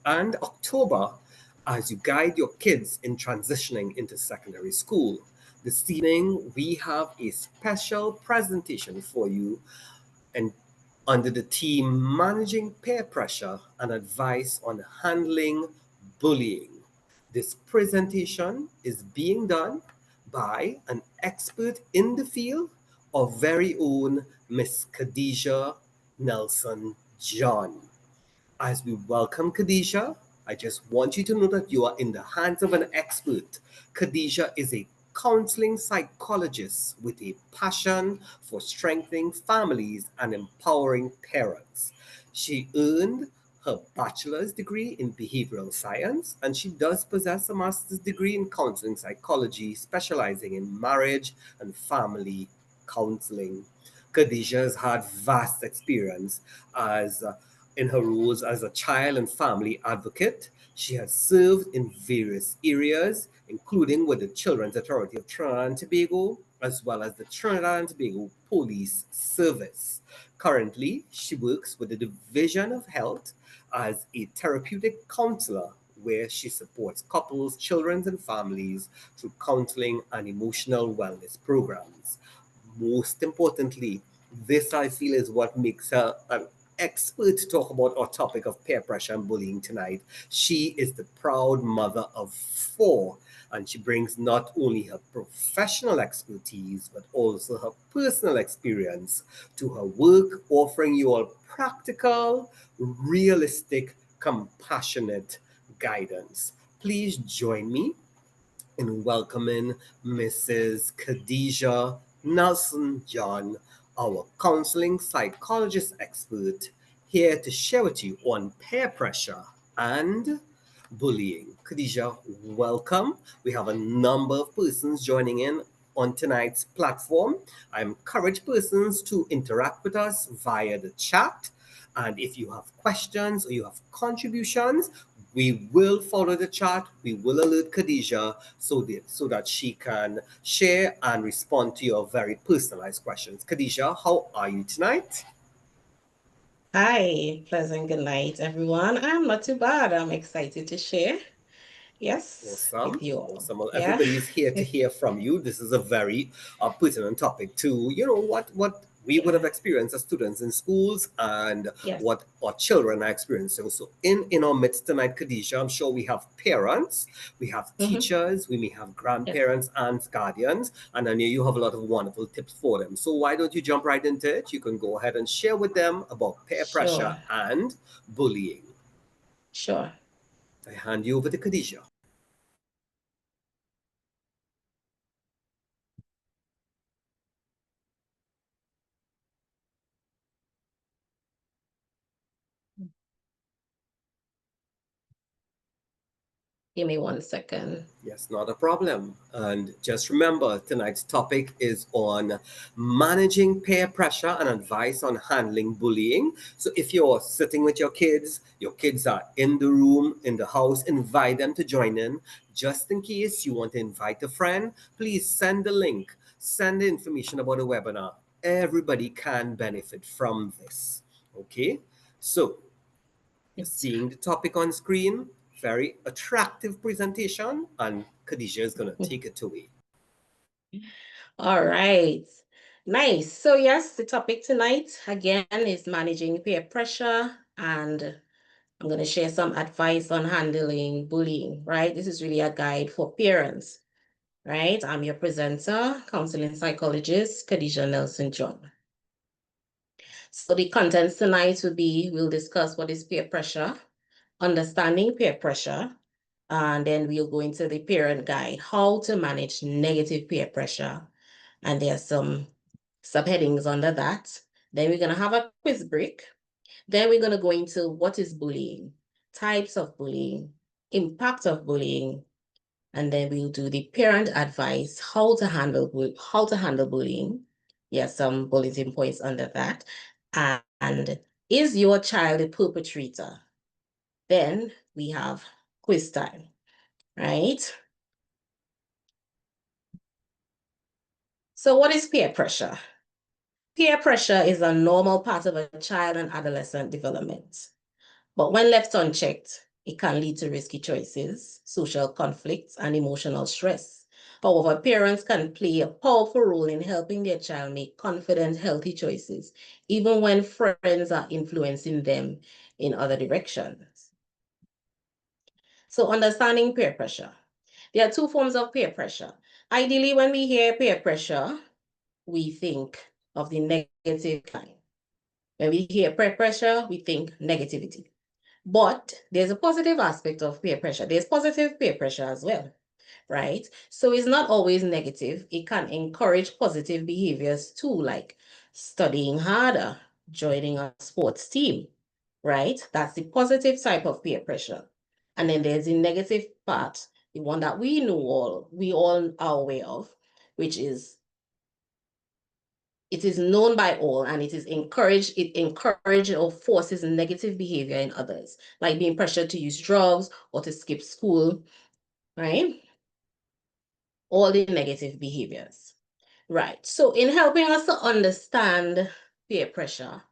and October as you guide your kids in transitioning into secondary school. This evening, we have a special presentation for you and under the theme Managing Peer Pressure and Advice on Handling Bullying. This presentation is being done by an expert in the field, our very own Miss Khadija Nelson-John. As we welcome Khadija, I just want you to know that you are in the hands of an expert. Khadija is a counseling psychologist with a passion for strengthening families and empowering parents. She earned her bachelor's degree in behavioral science, and she does possess a master's degree in counseling psychology, specializing in marriage and family counseling. Khadija has had vast experience as in her roles as a child and family advocate. She has served in various areas, including with the Children's Authority of Trinidad and Tobago, as well as the Trinidad and Tobago Police Service. Currently, she works with the Division of Health as a therapeutic counselor, where she supports couples, children, and families through counseling and emotional wellness programs. Most importantly, this I feel is what makes her an expert to talk about our topic of peer pressure and bullying tonight. She is the proud mother of four, and she brings not only her professional expertise but also her personal experience to her work, offering you all practical, realistic, compassionate guidance. Please join me in welcoming Mrs. Khadija Nelson-John, our counseling psychologist expert, here to share with you on peer pressure and bullying. Khadija, welcome. We have a number of persons joining in on tonight's platform. I encourage persons to interact with us via the chat. And if you have questions or you have contributions, we will follow the chat. We will alert Khadija so that she can share and respond to your very personalized questions. Khadija, how are you tonight? Hi, pleasant good night, everyone. I'm not too bad. I'm excited to share. Yes, Awesome. with you all. Awesome. Well, Yeah. everybody is here to hear from you. This is a very pertinent topic to, what we would have Yeah. experienced as students in schools and Yes. what our children are experiencing. So in our midst tonight, Khadija, I'm sure we have parents, we have Mm-hmm. teachers, we may have Yes. grandparents, aunts, guardians, and I know you have a lot of wonderful tips for them. So why don't you jump right into it? You can go ahead and share with them about peer pressure Sure. and bullying. Sure. I hand you over to Khadija. Give me 1 second. Yes, not a problem. And just remember, tonight's topic is on managing peer pressure and advice on handling bullying. So if you're sitting with your kids are in the room, in the house, invite them to join in. Just in case you want to invite a friend, please send the link, send the information about the webinar. Everybody can benefit from this. Okay? So you're Yes. seeing the topic on screen. Very attractive presentation, and Khadija is going to take it away. All right. Nice. So yes, the topic tonight again is managing peer pressure, and I'm going to share some advice on handling bullying, right? This is really a guide for parents, right? I'm your presenter, counseling psychologist, Khadija Nelson-John. So the contents tonight will be, we'll discuss what is peer pressure, understanding peer pressure, and then we'll go into the parent guide, how to manage negative peer pressure. And there are some subheadings under that. Then we're going to have a quiz break. Then we're going to go into what is bullying, types of bullying, impact of bullying, and then we'll do the parent advice, how to handle bullying. Yes, some bulletin points under that. And is your child a perpetrator? Then we have quiz time, right? So what is peer pressure? Peer pressure is a normal part of a child and adolescent development. But when left unchecked, it can lead to risky choices, social conflicts, and emotional stress. However, parents can play a powerful role in helping their child make confident, healthy choices, even when friends are influencing them in other directions. So, understanding peer pressure. There are two forms of peer pressure. Ideally, when we hear peer pressure, we think of the negative kind. When we hear peer pressure, we think negativity. But there's a positive aspect of peer pressure. There's positive peer pressure as well, right? So it's not always negative. It can encourage positive behaviors too, like studying harder, joining a sports team, right? That's the positive type of peer pressure. And then there's the negative part, the one that we all are aware of, which is it is known by all and it encourages or forces negative behavior in others, like being pressured to use drugs or to skip school, right? All the negative behaviors. Right. So in helping us to understand peer pressure,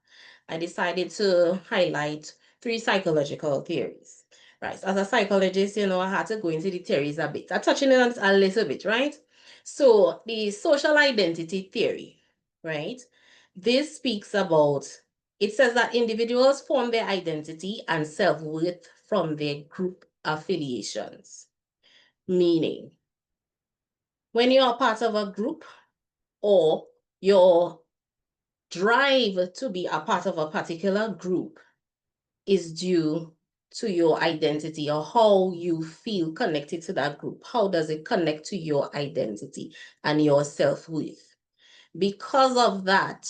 I decided to highlight 3 psychological theories. Right. So as a psychologist, I had to go into the theories a bit. I'm touching on it a little bit, right? So the social identity theory, right? This speaks about, it says that individuals form their identity and self-worth from their group affiliations. Meaning, when you are part of a group or your drive to be a part of a particular group is due to your identity or how you feel connected to that group. How does it connect to your identity and your self-worth? Because of that,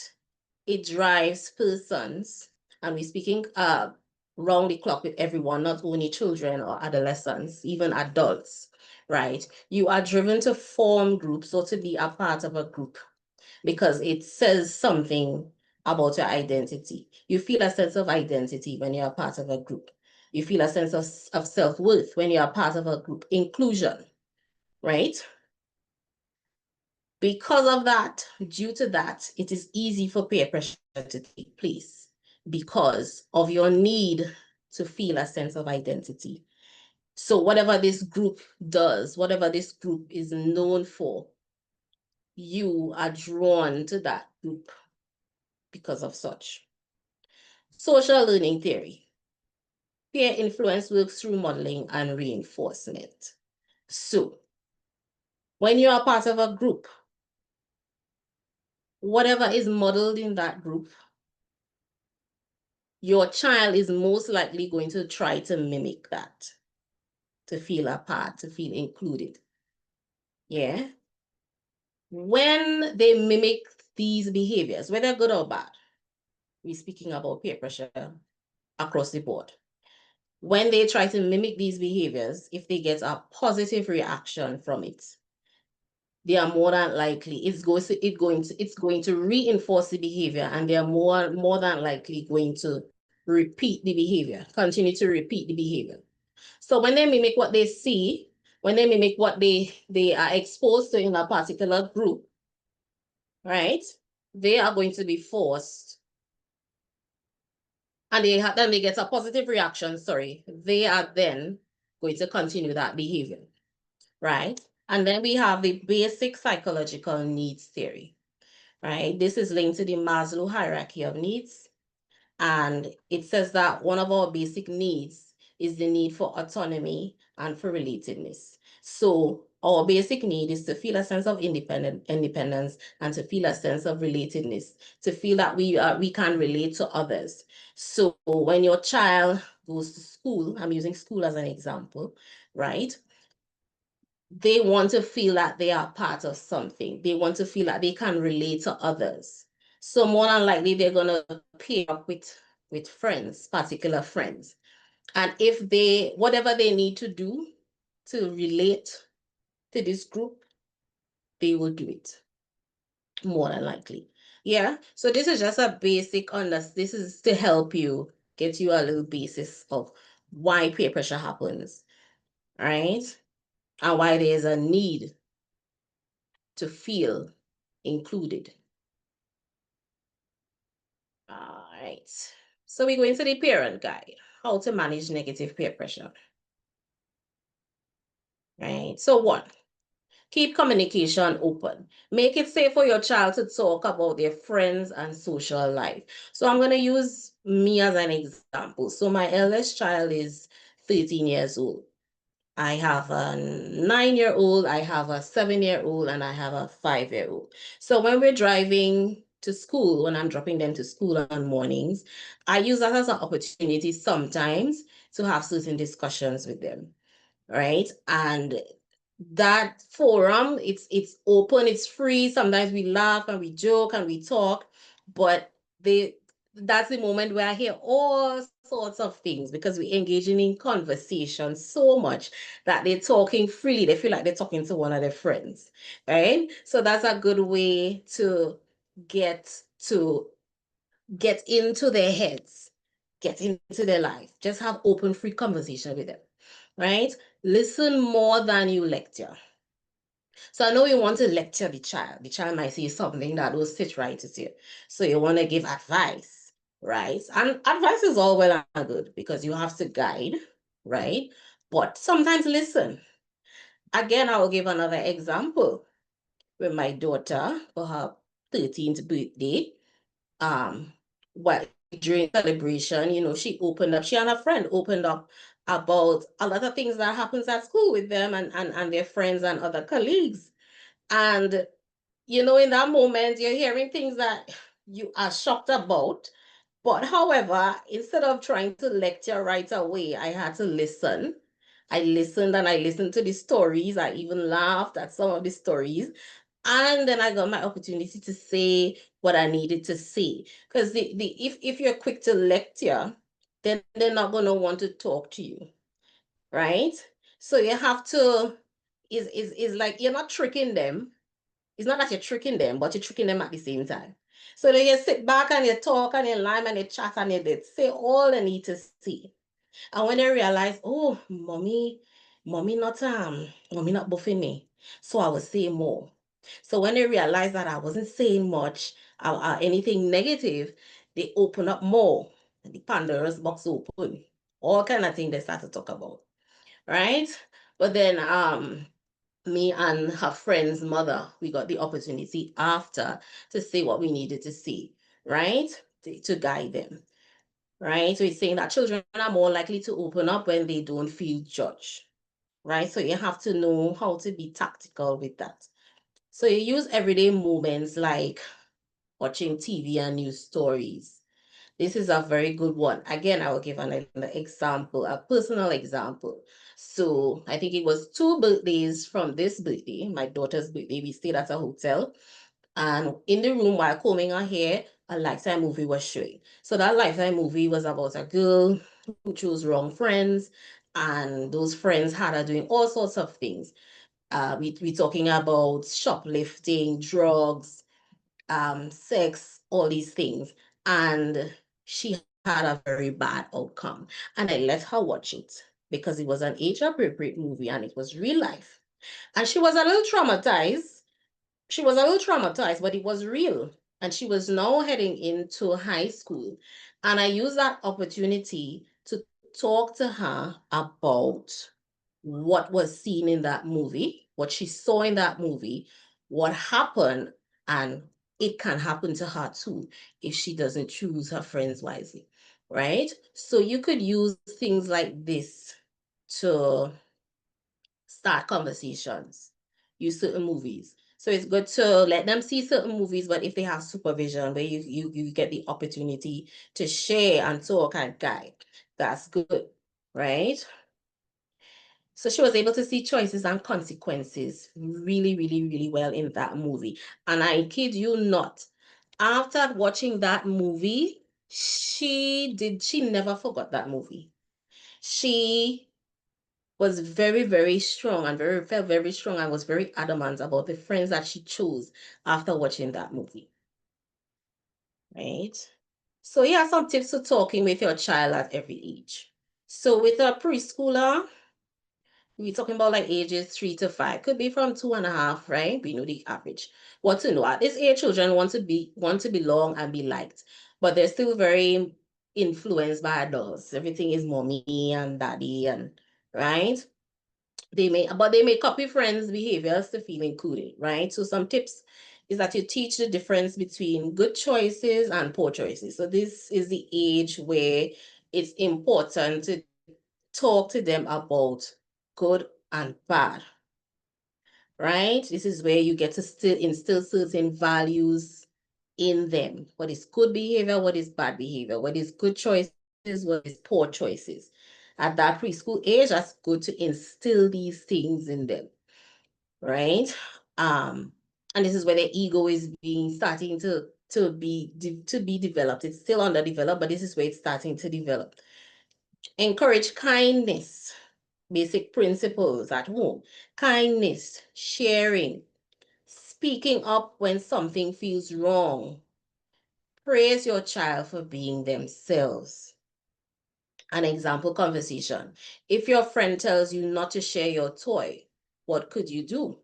it drives persons, and we're speaking round the clock with everyone, not only children or adolescents, even adults, right? You are driven to form groups or to be a part of a group because it says something about your identity. You feel a sense of identity when you're a part of a group. You feel a sense of self-worth when you're a part of a group. Inclusion, right? Because of that, due to that, it is easy for peer pressure to take place because of your need to feel a sense of identity. So whatever this group does, whatever this group is known for, you are drawn to that group because of such. Social learning theory. Peer influence works through modeling and reinforcement. So when you are part of a group, whatever is modeled in that group, your child is most likely going to try to mimic that, to feel a part, to feel included. Yeah. When they mimic these behaviors, whether good or bad, we're speaking about peer pressure across the board. When they try to mimic these behaviors, if they get a positive reaction from it, they are more than likely it's going to reinforce the behavior, and they are more than likely going to repeat the behavior, continue to repeat the behavior. So when they mimic what they see, when they mimic what they are exposed to in a particular group, right, they are going to be forced, and then they get a positive reaction, sorry, they are then going to continue that behavior, right? And then we have the basic psychological needs theory, right? This is linked to the Maslow hierarchy of needs. And it says that one of our basic needs is the need for autonomy and for relatedness. So our basic need is to feel a sense of independence and to feel a sense of relatedness, to feel that we can relate to others. So when your child goes to school, I'm using school as an example, right? They want to feel that they are part of something. They want to feel that they can relate to others. So more than likely, they're going to pair up with friends, particular friends. And if whatever they need to do to relate to this group, they will do it more than likely. Yeah. So this is just a basic on this. This is to help you get you a little basis of why peer pressure happens, right? And why there is a need to feel included. All right. So we go into the parent guide, how to manage negative peer pressure. Right. So one, keep communication open. Make it safe for your child to talk about their friends and social life. So I'm going to use me as an example. So my eldest child is 13 years old. I have a 9-year-old, I have a 7-year-old, and I have a 5-year-old. So when we're driving to school, when I'm dropping them to school on mornings, I use that as an opportunity sometimes to have certain discussions with them, right? And that forum, it's open, it's free. Sometimes we laugh and we joke and we talk, but they that's the moment where I hear all sorts of things because we're engaging in conversation so much that they're talking freely. They feel like they're talking to one of their friends, right? So that's a good way get to get into their heads, get into their life. Just have open, free conversation with them, right? Listen more than you lecture. So I know you want to lecture the child. The child might say something that will sit right with you. So you want to give advice, right? And advice is all well and good because you have to guide, right? But sometimes listen. Again, I will give another example with my daughter for her 13th birthday. Um, what during celebration, she opened up, she and her friend opened up about a lot of things that happens at school with them and their friends and other colleagues. And in that moment, you're hearing things that you are shocked about. But however, instead of trying to lecture right away, I had to listen. I listened and I listened to the stories. I even laughed at some of the stories. And then I got my opportunity to say what I needed to say. Because if you're quick to lecture, then they're not going to want to talk to you, right? So you have to, is like you're not tricking them. It's not that you're tricking them, but you're tricking them at the same time. So then you sit back and you talk and you lie and you chat and you say all they need to see. And when they realize, oh, mommy not buffing me. So I will say more. So when they realize that I wasn't saying much or anything negative, they open up more. The Pandora's box open. All kind of things they start to talk about. Right? But then me and her friend's mother, we got the opportunity after to say what we needed to say, right? To guide them, right? So it's saying that children are more likely to open up when they don't feel judged, right? So you have to know how to be tactical with that. So you use everyday moments like watching TV and news stories. This is a very good one. Again, I will give an example, a personal example. So I think it was 2 birthdays from this birthday, my daughter's birthday. We stayed at a hotel, and in the room while combing her hair, a Lifetime movie was showing. So that Lifetime movie was about a girl who chose wrong friends, and those friends had her doing all sorts of things. We talking about shoplifting, drugs, sex, all these things. And she had a very bad outcome. And I let her watch it because it was an age appropriate movie and it was real life. And she was a little traumatized. She was a little traumatized, but it was real. And she was now heading into high school. And I used that opportunity to talk to her about what was seen in that movie, what she saw in that movie, what happened, and it can happen to her too if she doesn't choose her friends wisely, right? So you could use things like this to start conversations, use certain movies. So it's good to let them see certain movies, but if they have supervision where you get the opportunity to share and talk and guide, that's good, right? So she was able to see choices and consequences really, really, really well in that movie. And I kid you not, after watching that movie, she never forgot that movie. She was very, very strong and felt very strong and was very adamant about the friends that she chose after watching that movie. Right? So here are some tips for talking with your child at every age. So with a preschooler, we're talking about like ages 3 to 5, could be from 2.5, right? We know the average. What to know at this age, children want to belong and be liked. but they're still very influenced by adults. Everything is mommy and daddy, and right? They may copy friends' behaviors to feel included, right? So some tips is that you teach the difference between good choices and poor choices. So this is the age where it's important to talk to them about good and bad, right? This is where you get to still instill certain values in them. What is good behavior? What is bad behavior? What is good choices? What is poor choices? At that preschool age, that's good to instill these things in them, right? Um, and this is where the ego is being starting to be developed. It's still underdeveloped, but this is where it's starting to develop. Encourage kindness, basic principles at home. Kindness, sharing, speaking up when something feels wrong. Praise your child for being themselves. An example conversation. If your friend tells you not to share your toy, what could you do?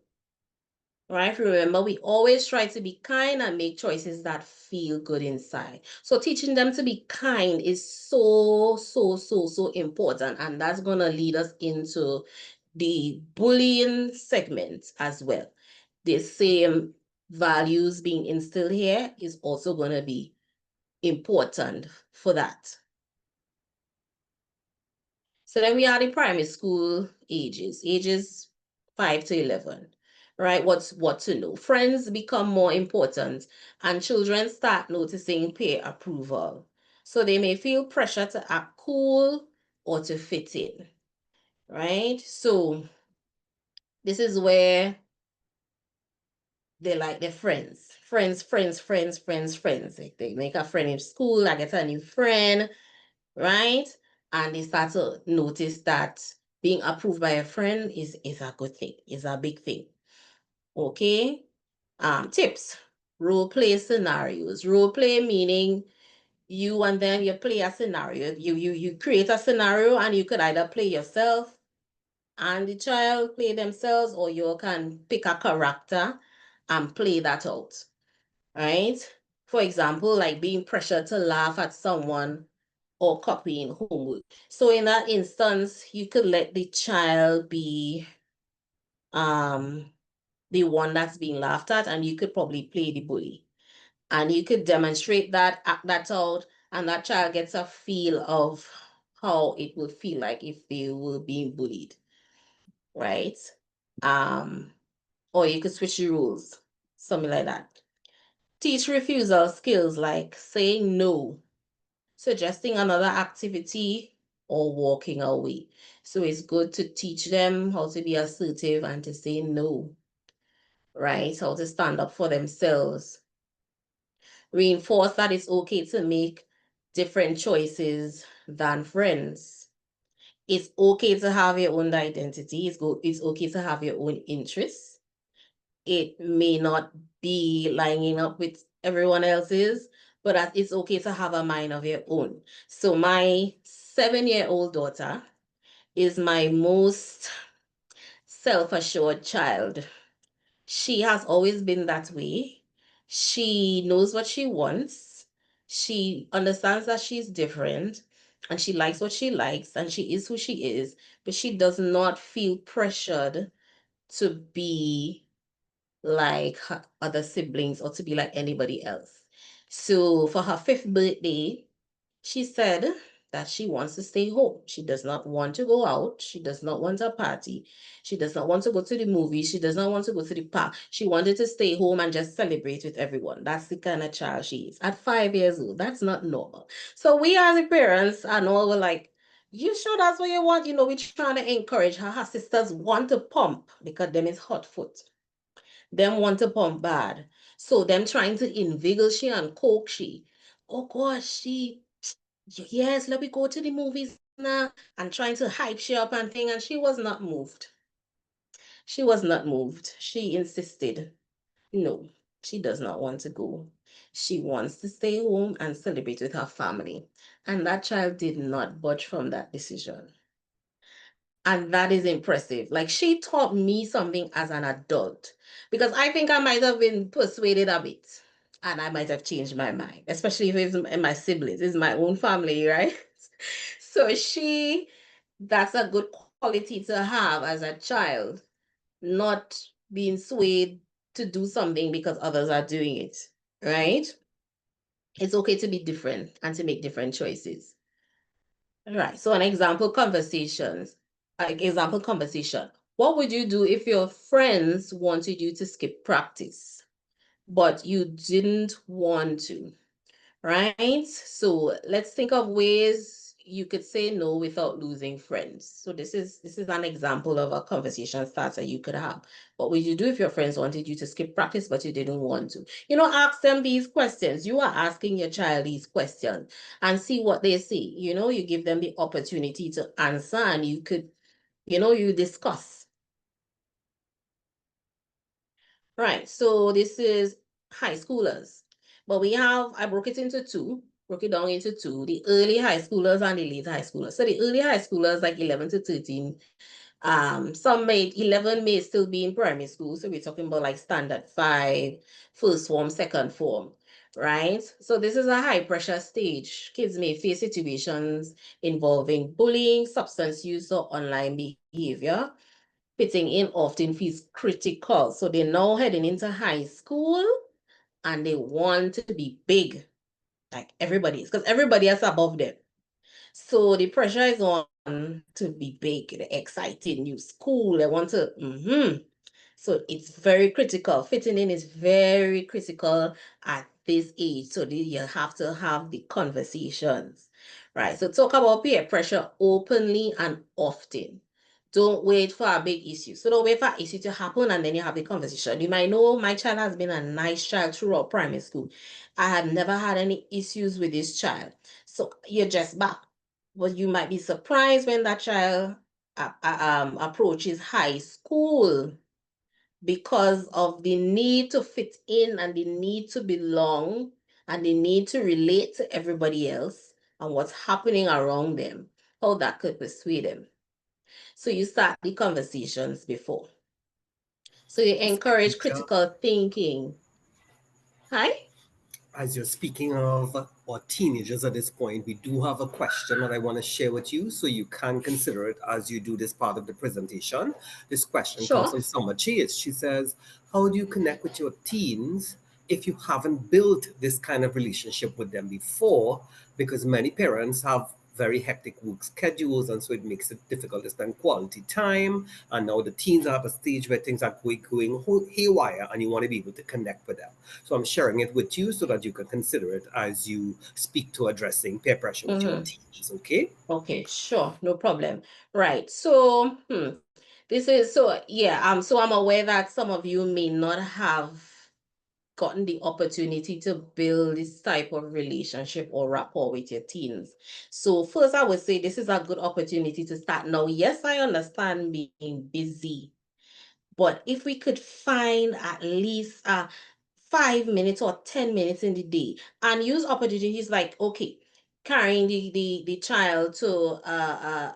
Right? Remember, we always try to be kind and make choices that feel good inside. So teaching them to be kind is so important. And that's going to lead us into the bullying segment as well. The same values being instilled here is also going to be important for that. So then we are the primary school ages 5 to 11, right? What to know. Friends become more important and children start noticing peer approval. So they may feel pressure to act cool or to fit in, right? So this is where they like their friends. They make a friend in school, I get a new friend, right? And they start to notice that being approved by a friend is a good thing, is a big thing. Okay. Tips. Role play scenarios. Role play meaning you and them you play a scenario. You create a scenario and you could either play yourself and the child play themselves, or you can pick a character and play that out. Right? For example, like being pressured to laugh at someone or copying homework. So in that instance, you could let the child be um the one that's being laughed at, and you could probably play the bully. And you could demonstrate that, act that out, and that child gets a feel of how it would feel like if they were being bullied, right? Um, or you could switch the rules, something like that. Teach refusal skills like saying no, suggesting another activity, or walking away. So it's good to teach them how to be assertive and to say no, right? How to stand up for themselves. Reinforce that it's okay to make different choices than friends. It's okay to have your own identity. It's okay to have your own interests. It may not be lining up with everyone else's, but it's okay to have a mind of your own. So my 7-year-old daughter is my most self-assured child. She has always been that way. She knows what she wants. She understands that she's different and she likes what she likes and she is who she is, but she does not feel pressured to be like her other siblings or to be like anybody else. So for her 5th birthday, she said that she wants to stay home. She does not want to go out. She does not want a party. She does not want to go to the movies. She does not want to go to the park. She wanted to stay home and just celebrate with everyone. That's the kind of child she is. At 5 years old, that's not normal. So we as the parents and all were like, you sure that's what you want? We're trying to encourage her. Her sisters want to pump because them is hot foot. Them want to pump bad. So them trying to inveigle she and coke she. Oh gosh, yes, let me go to the movies now, and trying to hype she up and thing, and she was not moved. She was not moved. She insisted, no, she does not want to go. She wants to stay home and celebrate with her family. And that child did not budge from that decision. And that is impressive. Like she taught me something as an adult because I think I might have been persuaded a bit. and I might have changed my mind, especially if it's my siblings, it's my own family, right? So that's a good quality to have as a child, not being swayed to do something because others are doing it, right? It's okay to be different and to make different choices. All right. So an example conversations, like example conversation. What would you do if your friends wanted you to skip practice, but you didn't want to? Right? So let's think of ways you could say no without losing friends. So this is an example of a conversation starter you could have. What would you do if your friends wanted you to skip practice but you didn't want to? Ask them these questions. You are asking your child these questions and see what they say. You give them the opportunity to answer and you could, you discuss. Right. So this is high schoolers. But I broke it into two, broke it down into two, the early high schoolers and the late high schoolers. So the early high schoolers, like 11 to 13, some 11 may still be in primary school. So we're talking about like standard 5, first form, second form, right? So this is a high pressure stage. Kids may face situations involving bullying, substance use, or online behavior. Fitting in often feels critical. So they're now heading into high school and they want to be big, like everybody is, because everybody else above them. So the pressure is on to be big, the exciting new school. They want to, So it's very critical. Fitting in is very critical at this age. So you have to have the conversations, right? So talk about peer pressure openly and often. Don't wait for a big issue. So don't wait for an issue to happen and then you have the conversation. You might know my child has been a nice child throughout primary school. I have never had any issues with this child. So you're just back. But you might be surprised when that child approaches high school because of the need to fit in and the need to belong and the need to relate to everybody else and what's happening around them, how that could persuade them. So you start the conversations before. So you encourage Khadija, critical thinking. Hi? as you're speaking of or teenagers at this point, we do have a question that I want to share with you so you can consider it as you do this part of the presentation. This question comes Sure. from Summer Chase. She says, how do you connect with your teens if you haven't built this kind of relationship with them before? Because many parents have very hectic work schedules, and so it makes it difficult to spend quality time. And now the teens are at a stage where things are going haywire, and you want to be able to connect with them. So I'm sharing it with you so that you can consider it as you speak to addressing peer pressure with your Mm-hmm. teens. Okay? Okay, sure, no problem. Right. So, this is so yeah, so I'm aware that some of you may not have gotten the opportunity to build this type of relationship or rapport with your teens. So first, I would say this is a good opportunity to start now. Yes, I understand being busy, but if we could find at least 5 minutes or 10 minutes in the day and use opportunities like, okay, carrying the child to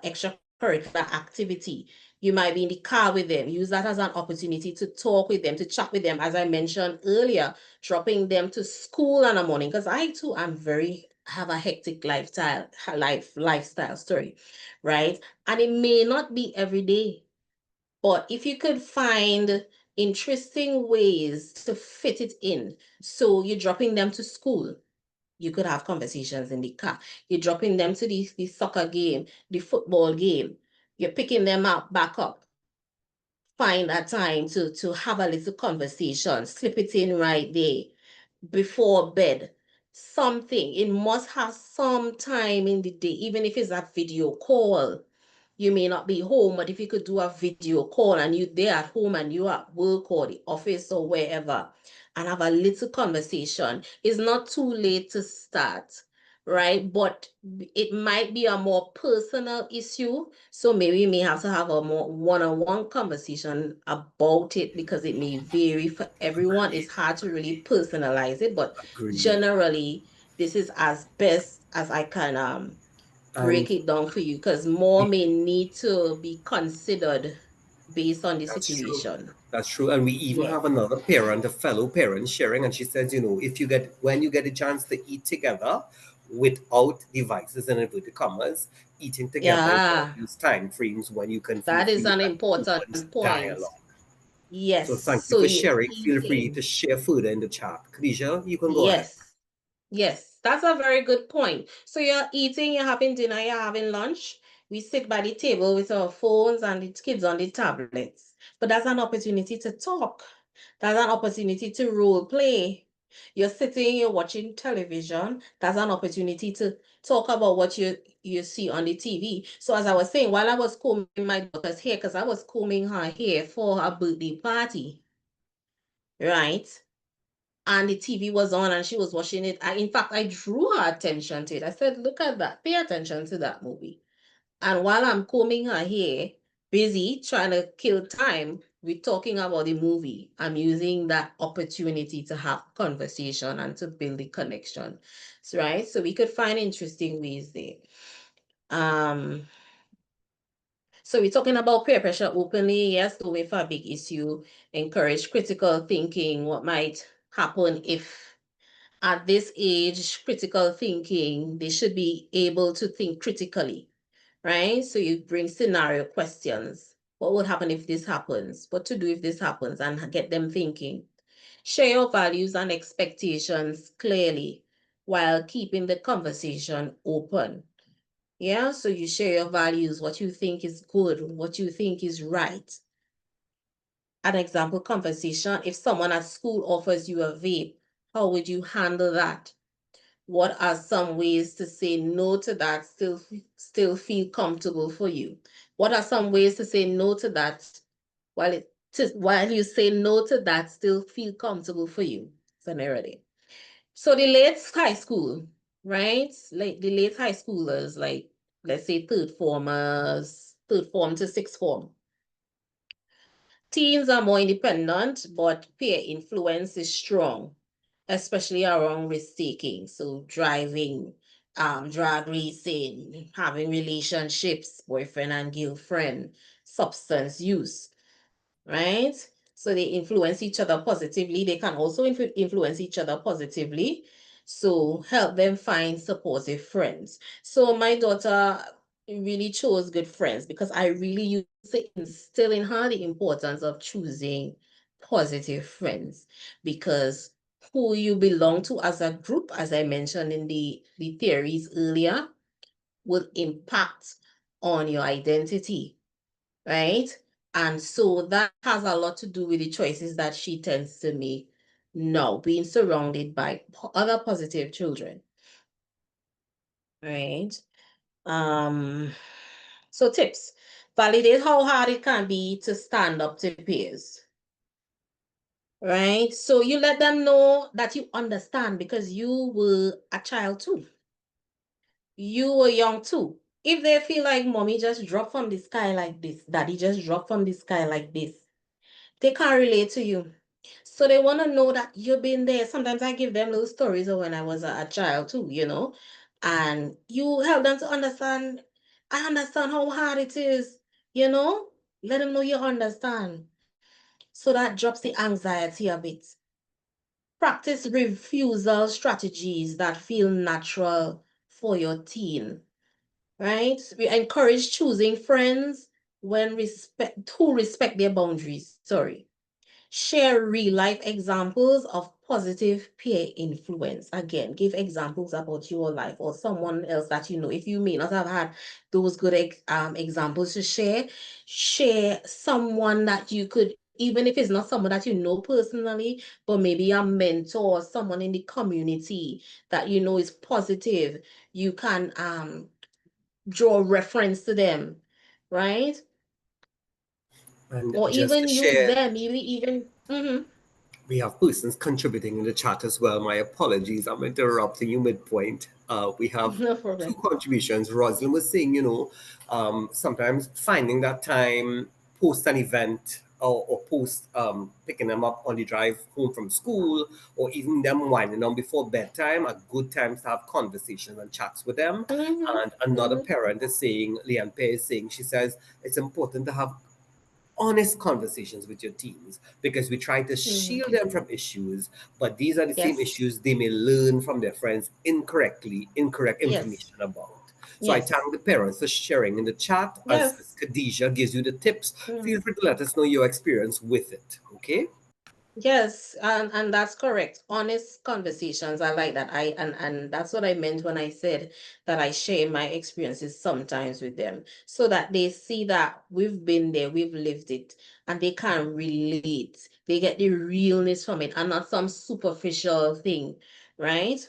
extracurricular activity. You might be in the car with them. Use that as an opportunity to talk with them, to chat with them. As I mentioned earlier, dropping them to school in the morning. Because I too am have a hectic lifestyle story, right? And it may not be every day. But if you could find interesting ways to fit it in, so you're dropping them to school, you could have conversations in the car. You're dropping them to the soccer game, the football game. You're picking them up, back up. Find a time to have a little conversation. Slip it in right there before bed. Something. It must have some time in the day, even if it's a video call. You may not be home, but if you could do a video call and you there at home and you at work or the office or wherever and have a little conversation, it's not too late to start, right? But it might be a more personal issue. So maybe you may have to have a more one-on-one conversation about it because it may vary for everyone. It's hard to really personalize it, but Agreed. generally, this is as best as I can And break it down for you because more may need to be considered. based on the That's true. situation. That's true. And we even Yeah. have another parent, a fellow parent, sharing, and she says, if you get when you get a chance to eat together without devices and inverted commas, eating together is one of Yeah, those time frames when you can feel that is free an and important open point. dialogue. Yes. So thank you So for you sharing. Feel free to eating. share further in the chat. Khadija, you can go ahead. Yes. Yes, that's a very good point. So you're eating, you're having dinner, you're having lunch. We sit by the table with our phones and the kids on the tablets. But that's an opportunity to talk. That's an opportunity to role play. You're sitting, you're watching television. That's an opportunity to talk about what you see on the TV. So as I was saying, while I was combing my daughter's hair, because I was combing her hair for her birthday party, right? And the TV was on and she was watching it. In fact, I drew her attention to it. I said, look at that, pay attention to that movie. And while I'm combing her hair, busy trying to kill time, we're talking about the movie. I'm using that opportunity to have conversation and to build the connection. So, right? So we could find interesting ways there. Um, so we're talking about peer pressure openly. Yes, the way for a big issue, encourage critical thinking. What might happen if at this age, critical thinking, they should be able to think critically, right? So you bring scenario questions. What would happen if this happens? What to do if this happens? And get them thinking. Share your values and expectations clearly while keeping the conversation open. Yeah, so you share your values, what you think is good, what you think is right. An example conversation, if someone at school offers you a vape, how would you handle that? What are some ways to say no to that still feel comfortable for you? What are some ways to say no to that while you say no to that still feel comfortable for you? It's an narrative. So the late high school, right? Like the late high schoolers, like let's say third form to sixth form. Teens are more independent, but peer influence is strong, especially around risk taking. So driving, drag racing, having relationships, boyfriend and girlfriend, substance use, right? So they influence each other positively. They can also influence each other positively. So help them find supportive friends. So my daughter really chose good friends because I really used to instill in her the importance of choosing positive friends because who you belong to as a group, as I mentioned in the theories earlier, will impact on your identity, right? And so that has a lot to do with the choices that she tends to make now, being surrounded by other positive children, right? Um, so tips. Validate how hard it can be to stand up to peers, right? So you let them know that you understand because you were a child too. You were young too. If they feel like mommy just dropped from the sky like this, daddy just dropped from the sky like this, they can't relate to you. So they want to know that you've been there. Sometimes I give them little stories of when I was a child too, and you help them to understand. I understand how hard it is, you know. Let them know you understand. So that drops the anxiety a bit. Practice refusal strategies that feel natural for your teen, right? We encourage choosing friends who respect their boundaries. Sorry. Share real life examples of positive peer influence. Again, give examples about your life or someone else that you know. If you may not have had those good examples to share, share someone that you could, even if it's not someone that you know personally, but maybe a mentor, someone in the community that you know is positive. You can draw reference to them, right? And Or just to even use share, them, even. we have persons contributing in the chat as well. My apologies, I'm interrupting you midpoint. We have No two problem. contributions. Rosalind was saying, sometimes finding that time post an event or post picking them up on the drive home from school or even them winding down before bedtime are good times to have conversations and chats with them. Mm-hmm. And another Mm-hmm. parent is saying, Leanne Pear is saying, she says, it's important to have honest conversations with your teens, because we try to shield them from issues, but these are the same Yes. issues they may learn from their friends incorrect Yes. information about. So I Yes. thank the parents for sharing in the chat. As Yes. Khadija gives you the tips, Mm. feel free to let us know your experience with it. Okay? Yes, and that's correct. Honest conversations. I like that. And that's what I meant when I said that I share my experiences sometimes with them so that they see that we've been there, we've lived it, and they can relate. They get the realness from it and not some superficial thing, right?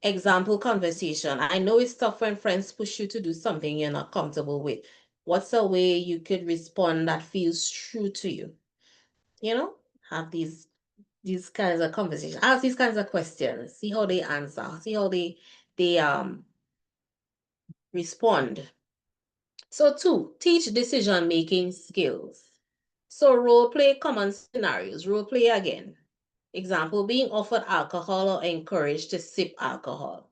Example conversation. I know it's tough when friends push you to do something you're not comfortable with. What's a way you could respond that feels true to you? You know, have these kinds of conversations, ask these kinds of questions, see how they answer, see how they respond. So two, teach decision making skills. So role play common scenarios, role play again. Example, being offered alcohol or encouraged to sip alcohol,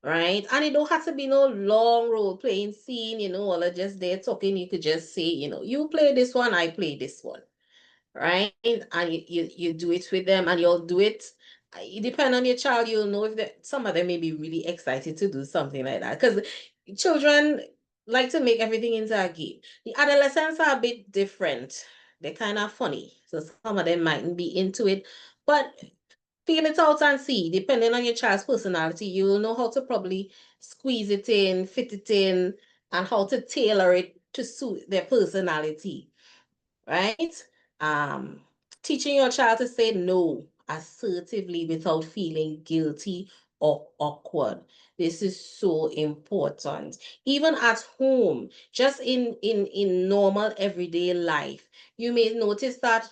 right? And it don't have to be no long role playing scene, all are just there talking. You could just say, you play this one, I play this one, right? And you do it with them and you'll do it. It depends on your child. You'll know if some of them may be really excited to do something like that. Because children like to make everything into a game. The adolescents are a bit different. They're kind of funny. So some of them mightn't be into it. But feel it out and see. Depending on your child's personality, you'll know how to probably squeeze it in, fit it in, and how to tailor it to suit their personality, right? Um, Teaching your child to say no assertively without feeling guilty or awkward. This is so important. Even at home, just in normal everyday life, you may notice that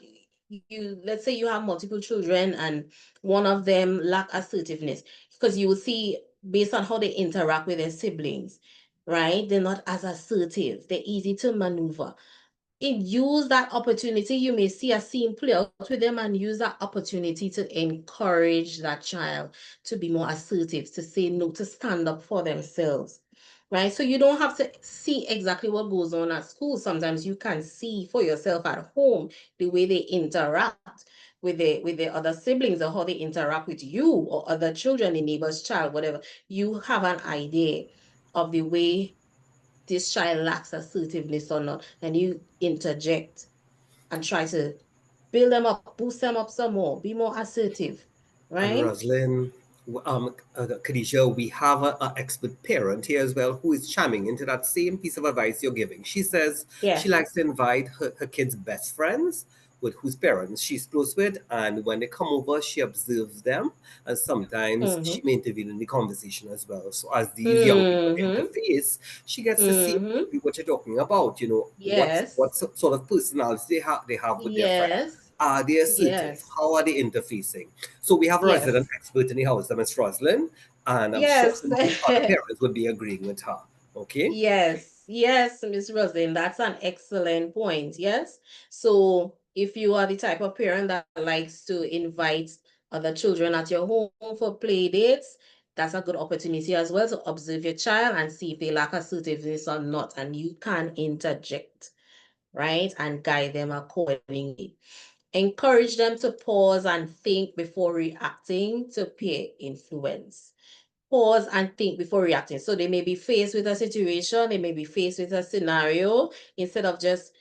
let's say you have multiple children and one of them lack assertiveness because you will see based on how they interact with their siblings, right? They're not as assertive. They're easy to maneuver. Use that opportunity. You may see a scene play out with them and use that opportunity to encourage that child to be more assertive, to say no, to stand up for themselves. Right? So you don't have to see exactly what goes on at school. Sometimes you can see for yourself at home the way they interact with the other siblings or how they interact with you or other children, the neighbor's child, whatever. You have an idea of the way this child lacks assertiveness or not, and you interject and try to build them up, boost them up some more, be more assertive, And right? Roslyn, Khadija, we have an expert parent here as well who is chiming into that same piece of advice you're giving. She says she Yeah. likes to invite her kids' best friends with whose parents she's close with, and when they come over, she observes them, and sometimes she Mm-hmm. may intervene in the conversation as well. So as these young people Mm-hmm. interface, she gets to see Mm-hmm. exactly what you're talking about. What Yes. sort of personality they have with their friends. Yes. Are they assertive? Yes. How are they interfacing? So we have a resident Yes. expert in the house, Ms. Roslyn, and I'm sure Yes. some of the other parents would be agreeing with her. Okay? Yes, yes, Miss Roslyn, that's an excellent point. Yes. So if you are the type of parent that likes to invite other children at your home for play dates, that's a good opportunity as well to observe your child and see if they lack assertiveness or not. And you can interject, right? And guide them accordingly. Encourage them to pause and think before reacting to peer influence. Pause and think before reacting. So they may be faced with a situation, they may be faced with a scenario. Instead of just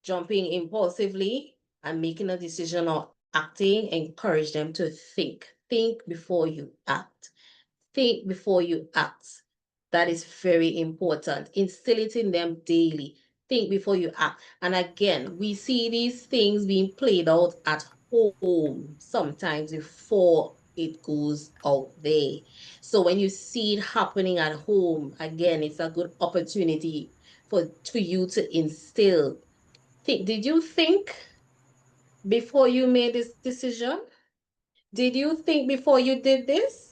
jumping impulsively and making a decision or acting, encourage them to think. Think before you act. Think before you act. That is very important. Instill it in them daily. Think before you act. And again, we see these things being played out at home sometimes before it goes out there. So when you see it happening at home, again, it's a good opportunity for you to instill. Did you think before you made this decision? Did you think before you did this?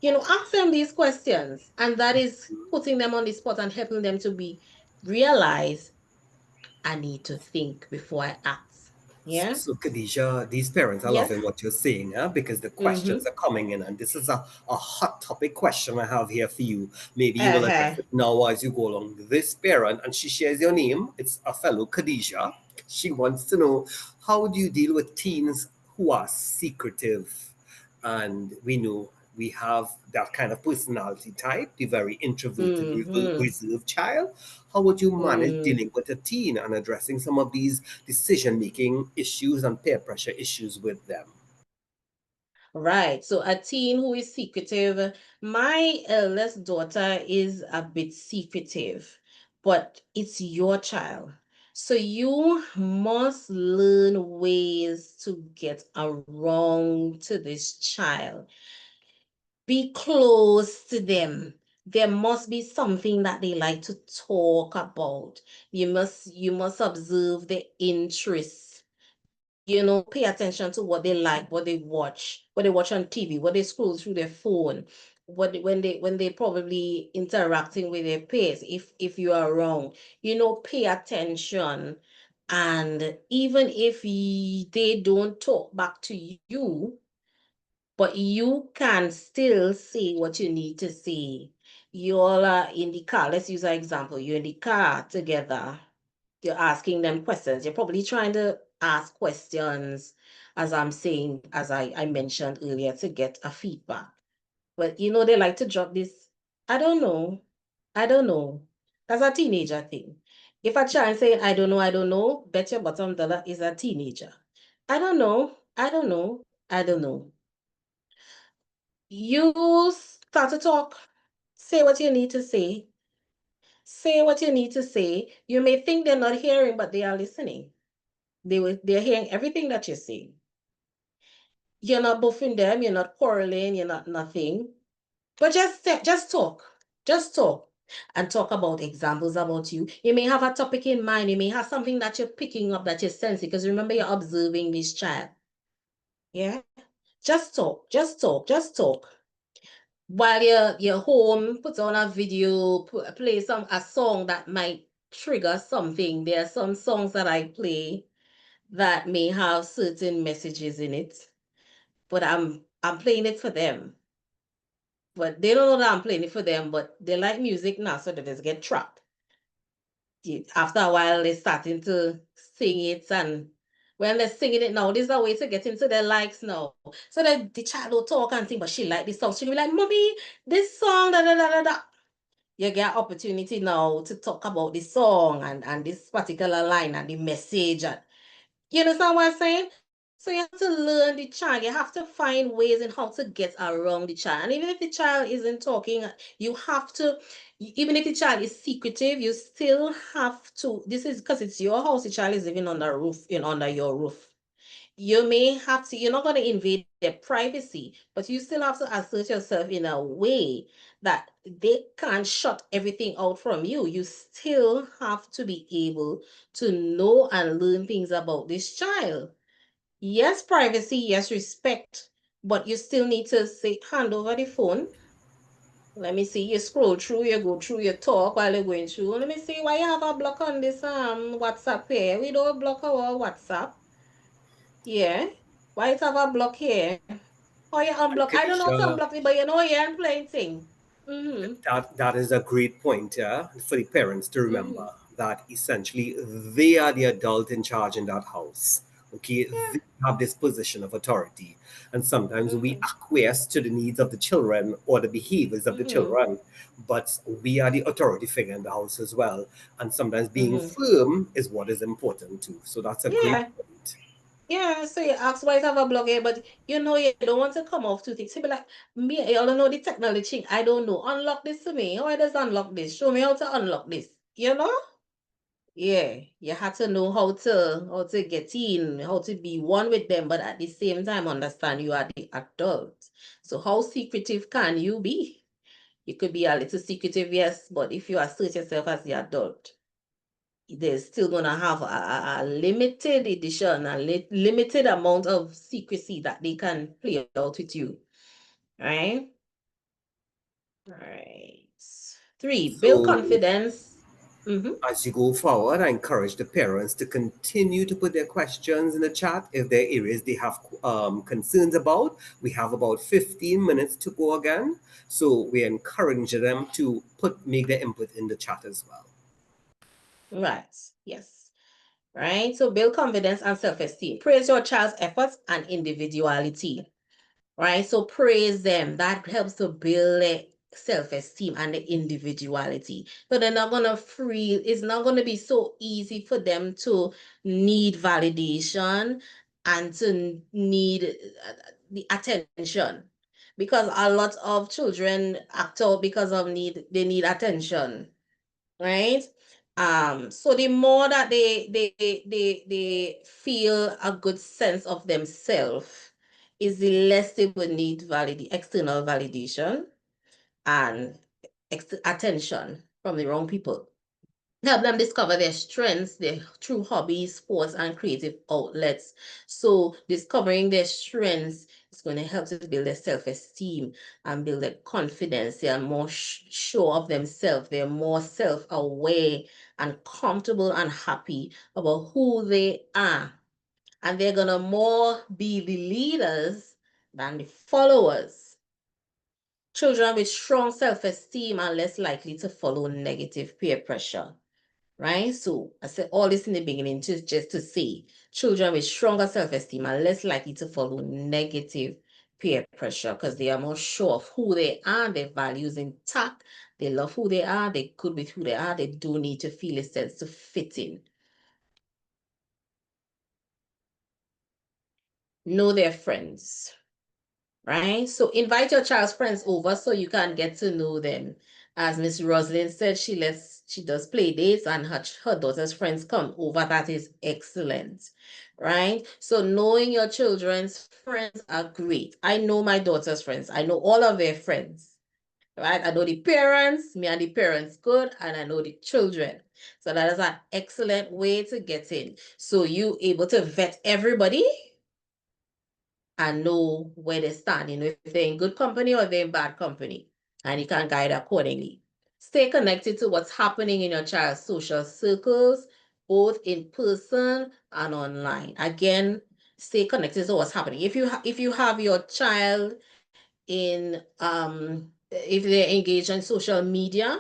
Ask them these questions. And that is putting them on the spot and helping them to realize I need to think before I act. Yeah? So, Khadija, these parents are Yes? loving what you're saying, huh? Because the questions Mm-hmm. are coming in, and this is a hot topic question I have here for you. Maybe you will Uh-huh. address it now as you go along. This parent, and she shares your name, it's a fellow Khadija. She wants to know, how do you deal with teens who are secretive? And we know we have that kind of personality type, the very introverted, Mm-hmm. reserved child. How would you manage Mm. dealing with a teen and addressing some of these decision making issues and peer pressure issues with them? Right. So a teen who is secretive. My eldest daughter is a bit secretive, but it's your child. So you must learn ways to get around to this child. Be close to them. There must be something that they like to talk about. You must observe their interests. Pay attention to what they like, what they watch on TV, what they scroll through their phone, when they probably interacting with their peers, if you are wrong, pay attention. And even if they don't talk back to you, but you can still say what you need to say. You all are in the car. Let's use an example. You're in the car together. You're asking them questions. You're probably trying to ask questions, as I'm saying, as I mentioned earlier, to get a feedback. But they like to drop this. I don't know. I don't know. That's a teenager thing. If a child saying, I don't know, bet your bottom dollar is a teenager. I don't know. I don't know. I don't know. You start to talk. Say what you need to say. Say what you need to say. You may think they're not hearing, but they are listening. They're hearing everything that you're saying. You're not buffing them, you're not quarreling, you're not nothing. But just talk. Just talk. And talk about examples about you. You may have a topic in mind. You may have something that you're picking up that you're sensing. Because remember, you're observing this child. Yeah? Just talk. Just talk. Just talk. While you're home, put on a video, play a song that might trigger something. There are some songs that I play that may have certain messages in it, but I'm playing it for them. But they don't know that I'm playing it for them, but they like music now, so they just get trapped. After a while, they're starting to sing it, and when they're singing it now, this is a way to get into their likes now. So that the child will talk and sing, but she like this song. She'll be like, Mommy, this song, da da da da da. You get opportunity now to talk about the song and this particular line and the message. And you understand what I'm saying? So you have to learn the child. You have to find ways in how to get around the child. And even if the child isn't talking, you have to, even if the child is secretive, you still have to. This is because it's your house. The child is living under roof, under your roof. You may have to, you're not going to invade their privacy, but you still have to assert yourself in a way that they can't shut everything out from you. You still have to be able to know and learn things about this child. Yes, privacy, yes, respect, but you still need to say, hand over the phone. Let me see, you scroll through, you go through, you talk while you're going through. Let me see why you have a block on this WhatsApp here. We don't block our WhatsApp. Yeah. Why it have a block here? Oh, you unblock. And I don't know how to Kadisha, unblock it, but you know you're playing thing. Mm-hmm. that is a great point, yeah, for the parents to remember Mm-hmm. that essentially they are the adult in charge in that house. Okay, Yeah. they have this position of authority, and sometimes we Mm-hmm. acquiesce to the needs of the children or the behaviors of the Mm-hmm. children, but we are the authority figure in the house as well. And sometimes being Mm-hmm. firm is what is important too. So that's a great Yeah. point. Yeah. So you ask why it have a block here, but you don't want to come off two things. You be like, me, you don't know the technology. I don't know. Unlock this to me. How does unlock this? Show me how to unlock this. You know? Yeah, you have to know how to get in, how to be one with them, but at the same time understand you are the adult. So how secretive can you be? You could be a little secretive, yes, but if you assert yourself as the adult, there's still gonna have a limited edition, limited amount of secrecy that they can play out with you. Right? Right. Three, build So confidence. Mm-hmm. as you go forward, I encourage the parents to continue to put their questions in the chat if there are areas they have concerns about. We have about 15 minutes to go again, so we encourage them to make their input in the chat as well. Right. Yes. right? So build confidence and self-esteem. Praise your child's efforts and individuality, right? So praise them. That helps to build their self-esteem and the individuality. So they're not gonna feel, it's not gonna be so easy for them to need validation and to need the attention. Because a lot of children act out because of they need attention, right? So the more that they feel a good sense of themselves, is the less they will need external validation and attention from the wrong people. Help them discover their strengths, their true hobbies, sports, and creative outlets. So discovering their strengths is going to help to build their self-esteem and build their confidence. They are more sure of themselves. They're more self-aware and comfortable and happy about who they are. And they're going to more be the leaders than the followers. Children with strong self-esteem are less likely to follow negative peer pressure, right? So I said all this in the beginning just to say children with stronger self-esteem are less likely to follow negative peer pressure because they are more sure of who they are, their values intact, they love who they are, they're good with who they are, they don't need to feel a sense to fit in. Know their friends, right? So invite your child's friends over so you can get to know them. As Miss Roslyn said, she does play dates and her daughter's friends come over. That is excellent, right? So knowing your children's friends are great. I know my daughter's friends. I know all of their friends, right? I know the parents, me and the parents good, and I know the children. So that is an excellent way to get in. So you able to vet everybody and know where they stand, if they're in good company or they're in bad company, and you can guide accordingly. Stay connected to what's happening in your child's social circles, both in person and online. Again, stay connected to what's happening. If you have your child in if they're engaged in social media,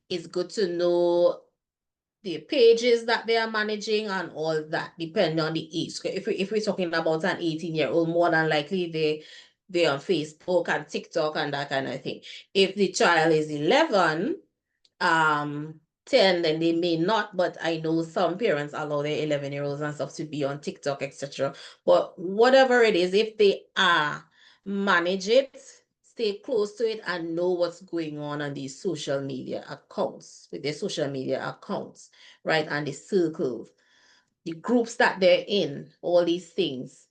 it's good to know the pages that they are managing and all that, depending on the age. If we're talking about an 18-year-old, more than likely they're on Facebook and TikTok and that kind of thing. If the child is 11, 10, then they may not, but I know some parents allow their 11-year-olds and stuff to be on TikTok, etc. But whatever it is, if they are, manage it, stay close to it, and know what's going on these social media accounts, with their social media accounts, right? And the circles, the groups that they're in, all these things.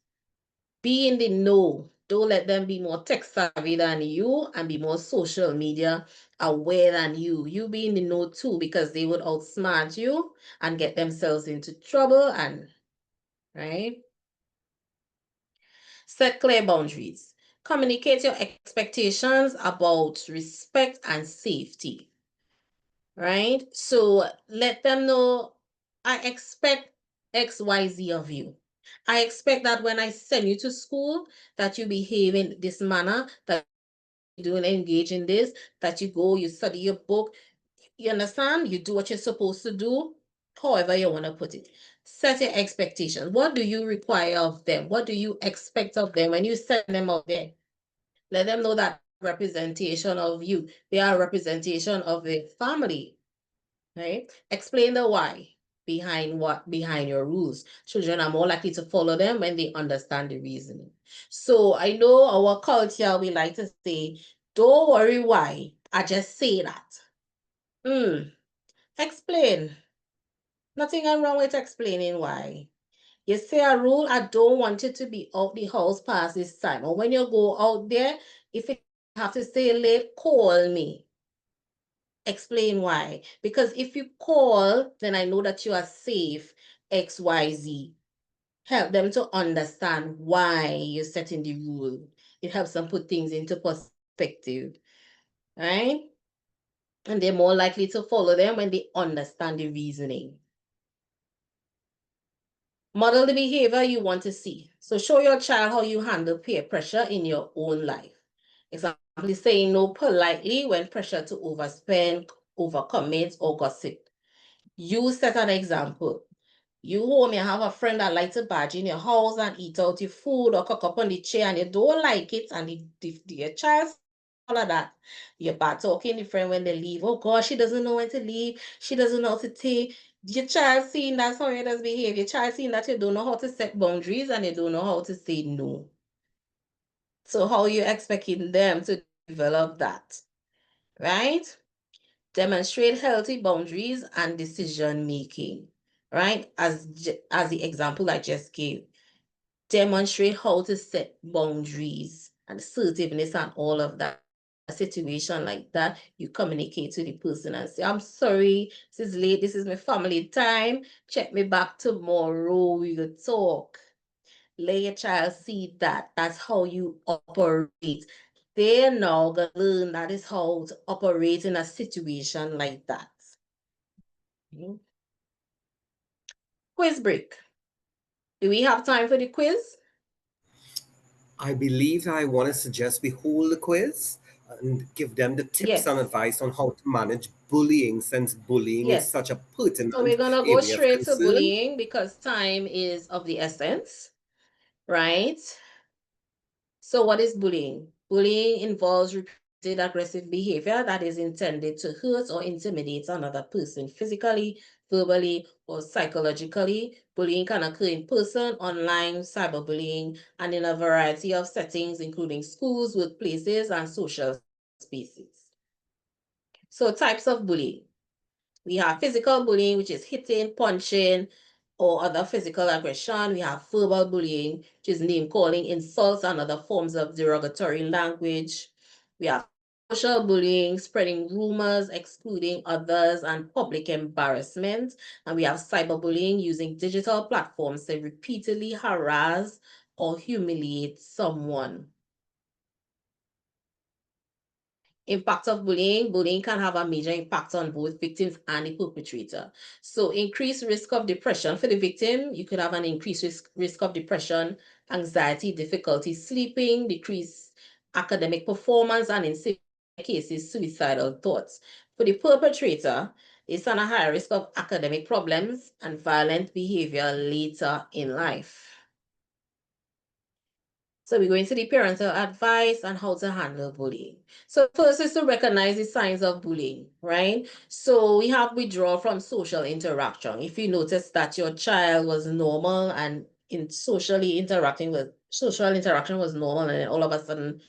Be in the know. Don't let them be more tech savvy than you and be more social media aware than you. You be in the know too, because they would outsmart you and get themselves into trouble, and right? Set clear boundaries. Communicate your expectations about respect and safety, right? So let them know, I expect XYZ of you. I expect that when I send you to school, that you behave in this manner, that you do engage in this, that you go, you study your book. You understand? You do what you're supposed to do, however you want to put it. Set your expectations. What do you require of them? What do you expect of them when you send them out there? Let them know that representation of you. They are a representation of the family, right? Explain the why behind your rules. Children are more likely to follow them when they understand the reasoning. So I know our culture, we like to say, don't worry why, I just say that. Explain. Nothing wrong with explaining why. You say a rule, I don't want you to be out the house past this time. Or when you go out there, if you have to stay late, call me. Explain why. Because if you call, then I know that you are safe, XYZ. Help them to understand why you're setting the rule. It helps them put things into perspective, right? And they're more likely to follow them when they understand the reasoning. Model the behavior you want to see. So show your child how you handle peer pressure in your own life. Example, saying no politely when pressure to overspend, overcommit, or gossip. You set an example. You home, you have a friend that likes to barge in your house and eat out your food or cook up on the chair and you don't like it, and your child all of that. You're bad talking the friend when they leave. Oh gosh, she doesn't know when to leave. She doesn't know how to take. Your child seeing that's how it does behave. Your child seeing that you don't know how to set boundaries and you don't know how to say no. So how are you expecting them to develop that? Right? Demonstrate healthy boundaries and decision making. Right? As the example I just gave. Demonstrate how to set boundaries and assertiveness and all of that. A situation like that, you communicate to the person and say, I'm sorry, this is late, this is my family time. Check me back tomorrow, we will talk. Let your child see that. That's how you operate. They're now gonna learn that is how to operate in a situation like that. Quiz break. Do we have time for the quiz? I believe I want to suggest we hold the quiz and give them the tips and Yes. advice on how to manage bullying, since bullying is Yes. such a So pertinent we're gonna go area of straight to concern. bullying because time is of the essence, right? So what is bullying? Bullying involves repeated aggressive behavior that is intended to hurt or intimidate another person physically, verbally, or psychologically. Bullying can occur in person, online, cyberbullying, and in a variety of settings, including schools, workplaces, and social spaces. So types of bullying. We have physical bullying, which is hitting, punching, or other physical aggression. We have verbal bullying, which is name calling, insults, and other forms of derogatory language. We have social bullying, spreading rumors, excluding others, and public embarrassment. And we have cyberbullying, using digital platforms to repeatedly harass or humiliate someone. Impact of bullying. Bullying can have a major impact on both victims and the perpetrator. So increased risk of depression for the victim. You could have an increased risk of depression, anxiety, difficulty sleeping, decreased academic performance, and in some cases, suicidal thoughts. For the perpetrator, it's on a higher risk of academic problems and violent behavior later in life. So we're going to the parental advice on how to handle bullying. So first is to recognize the signs of bullying, right? So we have withdrawal from social interaction. If you notice that your child was normal and in social interaction was normal, and then all of a sudden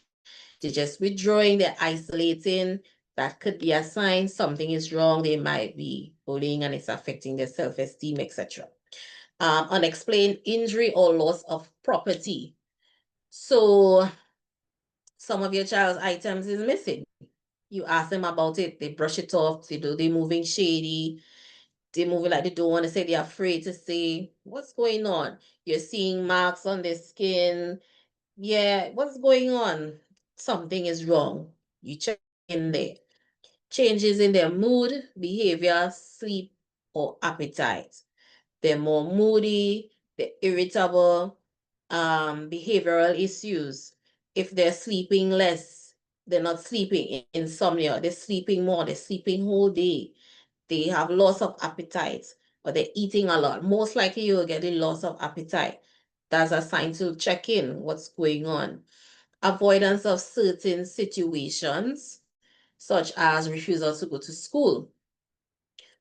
they're just withdrawing, they're isolating, that could be a sign something is wrong. They might be bullying and it's affecting their self-esteem, etc. Unexplained injury or loss of property. So some of your child's items is missing. You ask them about it, they brush it off, they're moving shady, they're moving like they don't want to say, they're afraid to say, what's going on? You're seeing marks on their skin. Yeah, what's going on? Something is wrong. You check in there. Changes in their mood, behavior, sleep, or appetite. They're more moody, they're irritable, behavioral issues. If they're sleeping less, they're not sleeping, insomnia, they're sleeping more, they're sleeping whole day. They have loss of appetite, or they're eating a lot. Most likely you'll get a loss of appetite. That's a sign to check in what's going on. Avoidance of certain situations, such as refusal to go to school,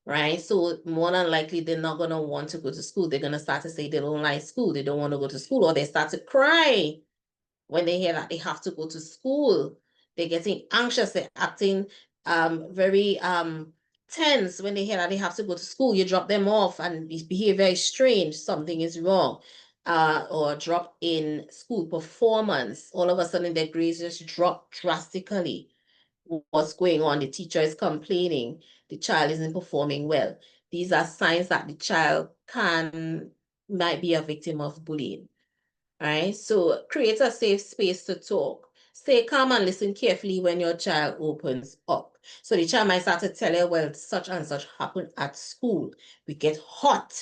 right? So more than likely, they're not going to want to go to school. They're going to start to say they don't like school. They don't want to go to school, or they start to cry when they hear that they have to go to school. They're getting anxious. They're acting very tense when they hear that they have to go to school. You drop them off and this behavior is strange. Something is wrong. Or drop in school performance. All of a sudden, their grades just drop drastically. What's going on? The teacher is complaining. The child isn't performing well. These are signs that the child might be a victim of bullying. Right? So create a safe space to talk. Stay calm and listen carefully when your child opens up. So the child might start to tell you, well, such and such happened at school. We get hot.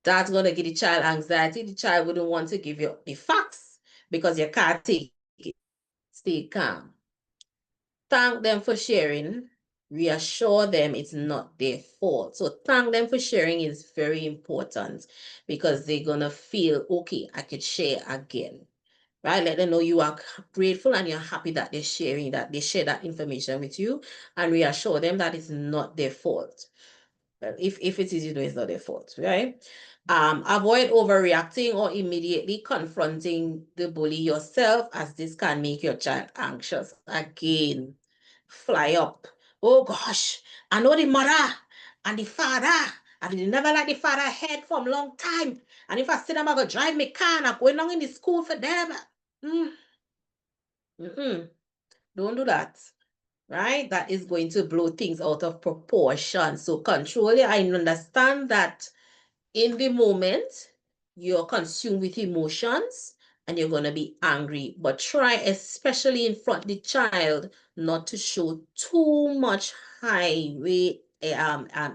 That's going to give the child anxiety. The child wouldn't want to give you the facts because you can't take it. Stay calm. Thank them for sharing. Reassure them it's not their fault. So thank them for sharing is very important because they're going to feel, okay, I could share again. Right? Let them know you are grateful and you're happy that they're sharing that, they share that information with you, and reassure them that it's not their fault. If it is, it's not their fault, right? Avoid overreacting or immediately confronting the bully yourself, as this can make your child anxious. Again, fly up. Oh gosh, I know the mother and the father. I did never like the father head from long time. And if I see them, I go drive me car and I'm going along in the school for them. Mm, don't do that. Right? That is going to blow things out of proportion. So control it. I understand that in the moment, you're consumed with emotions and you're going to be angry. But try, especially in front of the child, not to show too much high rate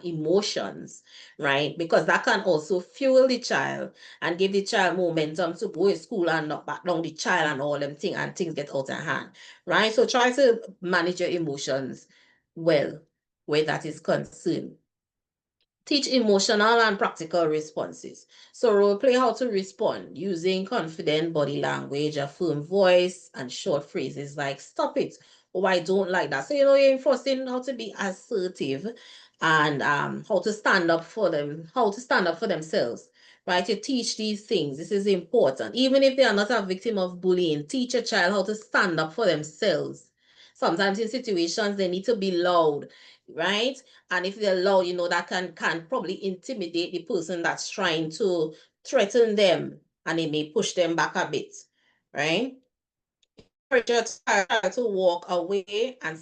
emotions, right? Because that can also fuel the child and give the child momentum to go to school and not back down the child and all them things, and things get out of hand, right? So try to manage your emotions well where that is concerned. Teach emotional and practical responses. So role play how to respond using confident body language, a firm voice, and short phrases like "stop it" or "I don't like that." So you're enforcing how to be assertive and how to stand up for them, how to stand up for themselves. Right? You teach these things. This is important. Even if they are not a victim of bullying, teach a child how to stand up for themselves. Sometimes in situations they need to be loud, right? And if they're loud, that can probably intimidate the person that's trying to threaten them, and it may push them back a bit, right? Encourage your child to walk away and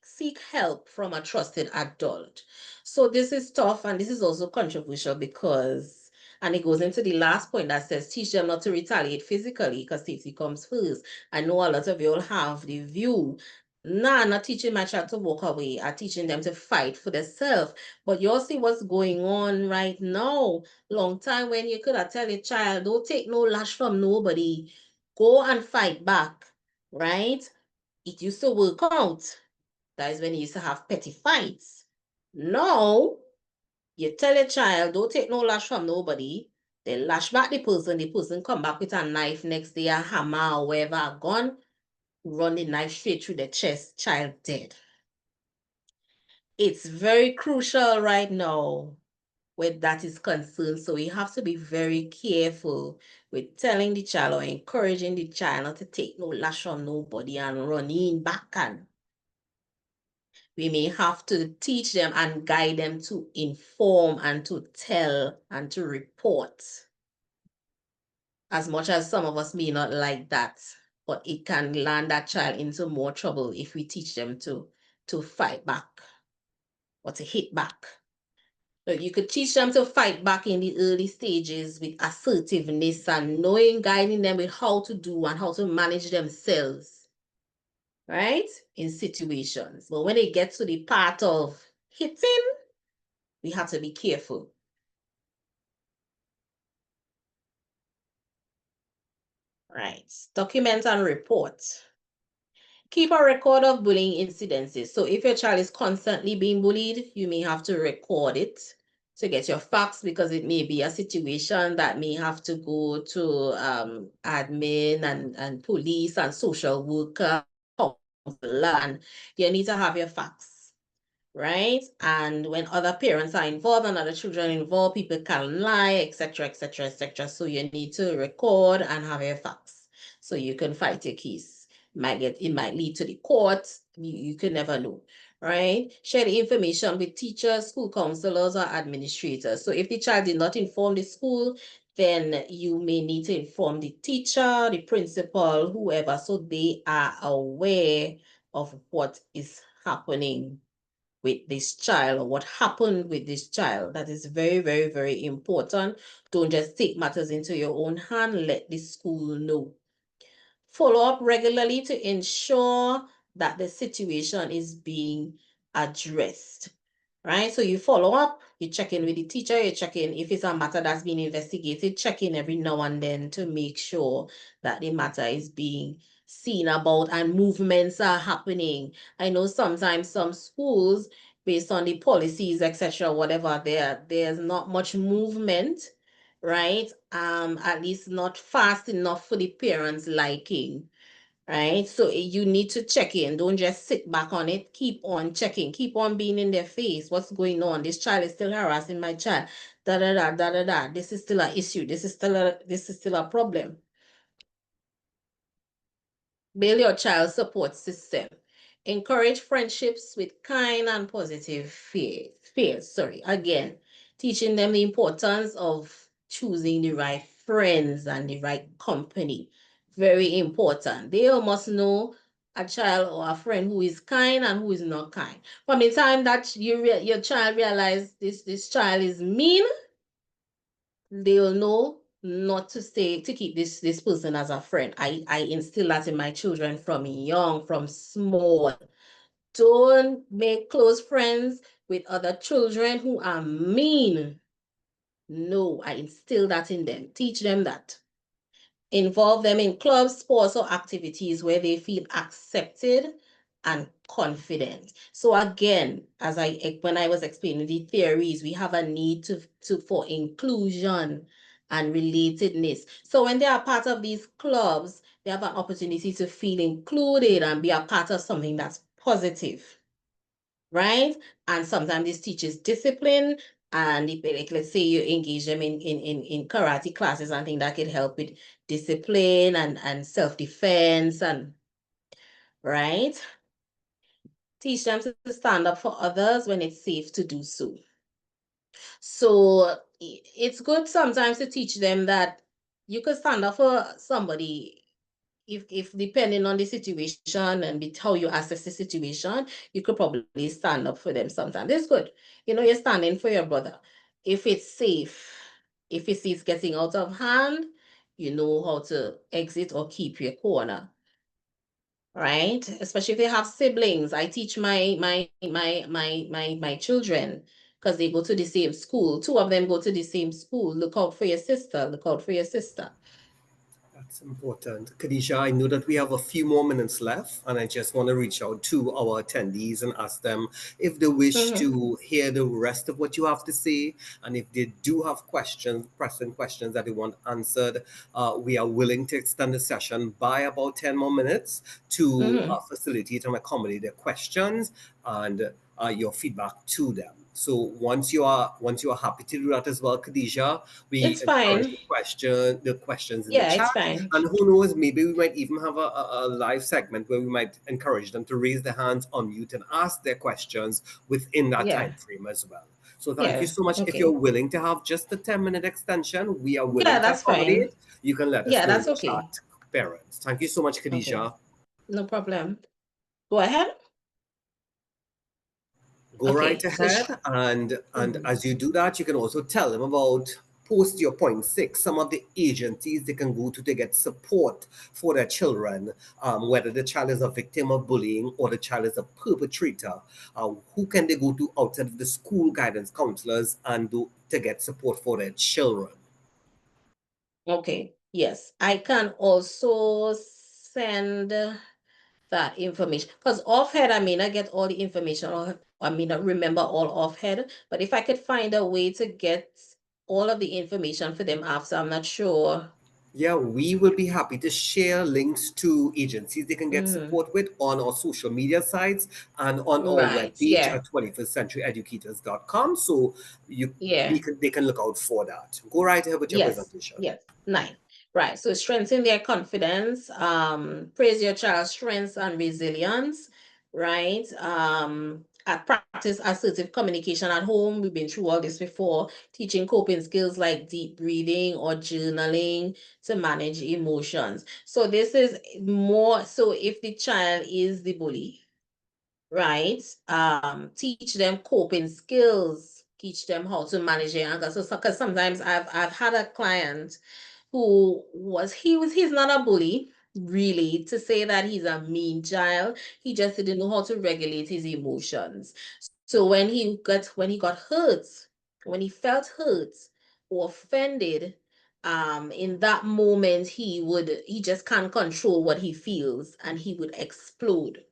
seek help from a trusted adult. So this is tough, and this is also controversial because, and it goes into the last point that says teach them not to retaliate physically because safety comes first. I know a lot of you all have the view, nah, I'm not teaching my child to walk away. I'm teaching them to fight for themselves. But you all see what's going on right now. Long time when you could have tell your child, don't take no lash from nobody. Go and fight back, right? It used to work out. That is when you used to have petty fights. Now, you tell a child, don't take no lash from nobody. They lash back the person come back with a knife next day, a hammer or whatever, a gun, run the knife straight through the chest, child dead. It's very crucial right now where that is concerned. So we have to be very careful with telling the child or encouraging the child not to take no lash from nobody and running back. And we may have to teach them and guide them to inform and to tell and to report. As much as some of us may not like that, but it can land that child into more trouble if we teach them to fight back or to hit back. So you could teach them to fight back in the early stages with assertiveness and knowing, guiding them with how to do and how to manage themselves, right? In situations. But when it gets to the part of hitting, we have to be careful. Right. Document and report. Keep a record of bullying incidences. So if your child is constantly being bullied, you may have to record it to get your facts, because it may be a situation that may have to go to admin and police and social worker, and you need to have your facts, right? And when other parents are involved and other children involved, people can lie, etc., etc., etc. So you need to record and have your facts so you can fight your case. It might lead to the court. You can never know, right? Share the information with teachers, school counselors, or administrators. So if the child did not inform the school, then you may need to inform the teacher, the principal, whoever, so they are aware of what is happening with this child or what happened with this child. That is very, very, very important. Don't just take matters into your own hand. Let the school know. Follow up regularly to ensure that the situation is being addressed, right? So you follow up, you check in with the teacher, you check in if it's a matter that's being investigated, check in every now and then to make sure that the matter is being seen about and movements are happening. I know sometimes some schools, based on the policies, etc., whatever, there's not much movement, right? At least not fast enough for the parents' liking. Right? So you need to check in. Don't just sit back on it. Keep on checking. Keep on being in their face. What's going on? This child is still harassing my child. Da da da da da da. This is still an issue. This is still a problem. Build your child support system. Encourage friendships with kind and positive fears. Sorry, again, teaching them the importance of choosing the right friends and the right company. Very important. They all must know a child or a friend who is kind and who is not kind. From the time that your child realize this child is mean, they'll know not to stay to keep this person as a friend. I instill that in my children from young, from small. Don't make close friends with other children who are mean. No, I instill that in them. Teach them that. Involve them in clubs, sports, or activities where they feel accepted and confident. So again, when I was explaining the theories, we have a need for inclusion and relatedness. So when they are part of these clubs, they have an opportunity to feel included and be a part of something that's positive, right? And sometimes this teaches discipline. And if, like, let's say you engage them in karate classes and things that could help with discipline and self-defense, and right? Teach them to stand up for others when it's safe to do so. So it's good sometimes to teach them that you could stand up for somebody if depending on the situation and how you assess the situation, you could probably stand up for them sometimes. It's good. You're standing for your brother. If it's safe, if you see it's getting out of hand, you know how to exit or keep your corner. Right? Especially if they have siblings. I teach my children because they go to the same school. Two of them go to the same school. Look out for your sister. Look out for your sister. That's important. Khadija, I know that we have a few more minutes left, and I just want to reach out to our attendees and ask them if they wish Mm-hmm. to hear the rest of what you have to say. And if they do have questions, pressing questions that they want answered, we are willing to extend the session by about 10 more minutes to Mm-hmm. facilitate and accommodate their questions and your feedback to them. So once you are happy to do that as well, Khadija, we It's encourage fine. the questions in the Yeah, it's chat. fine. And who knows, maybe we might even have a live segment where we might encourage them to raise their hands on mute and ask their questions within that Yeah. time frame as well. So thank you Yeah. so much. If you're Okay. willing to have just a 10-minute extension, we are willing Yeah, to that's fine. accommodate. You can let us Yeah, know in that's the okay. chat, parents. Thank you so much, Okay. Khadija. No problem. Go ahead. Go right Okay. ahead, and Mhm. as you do that, you can also tell them about post your point six, some of the agencies they can go to get support for their children, whether the child is a victim of bullying or the child is a perpetrator. Who can they go to outside of the school guidance counselors and do to get support for their children? Okay. Yes. I can also send that information because offhead, I may not get all the information, or I may not remember all offhead, but if I could find a way to get all of the information for them after, I'm not sure. Yeah, we will be happy to share links to agencies they can get Mhm. support with on our social media sites and on our Right. webpage Yeah. at 21stcenturyeducators.com. So Yeah. they can look out for that. Go right ahead with your Yes, presentation. yes, nine. Right. So strengthen their confidence, praise your child's strengths and resilience, right? Practice assertive communication at home. We've been through all this before, teaching coping skills like deep breathing or journaling to manage emotions. So this is more so if the child is the bully, right? Teach them coping skills, teach them how to manage their anger. So, because sometimes I've had a client who he's not a bully, really, to say that he's a mean child. He just didn't know how to regulate his emotions. So when he got hurt, when he felt hurt or offended, in that moment he just can't control what he feels and he would explode,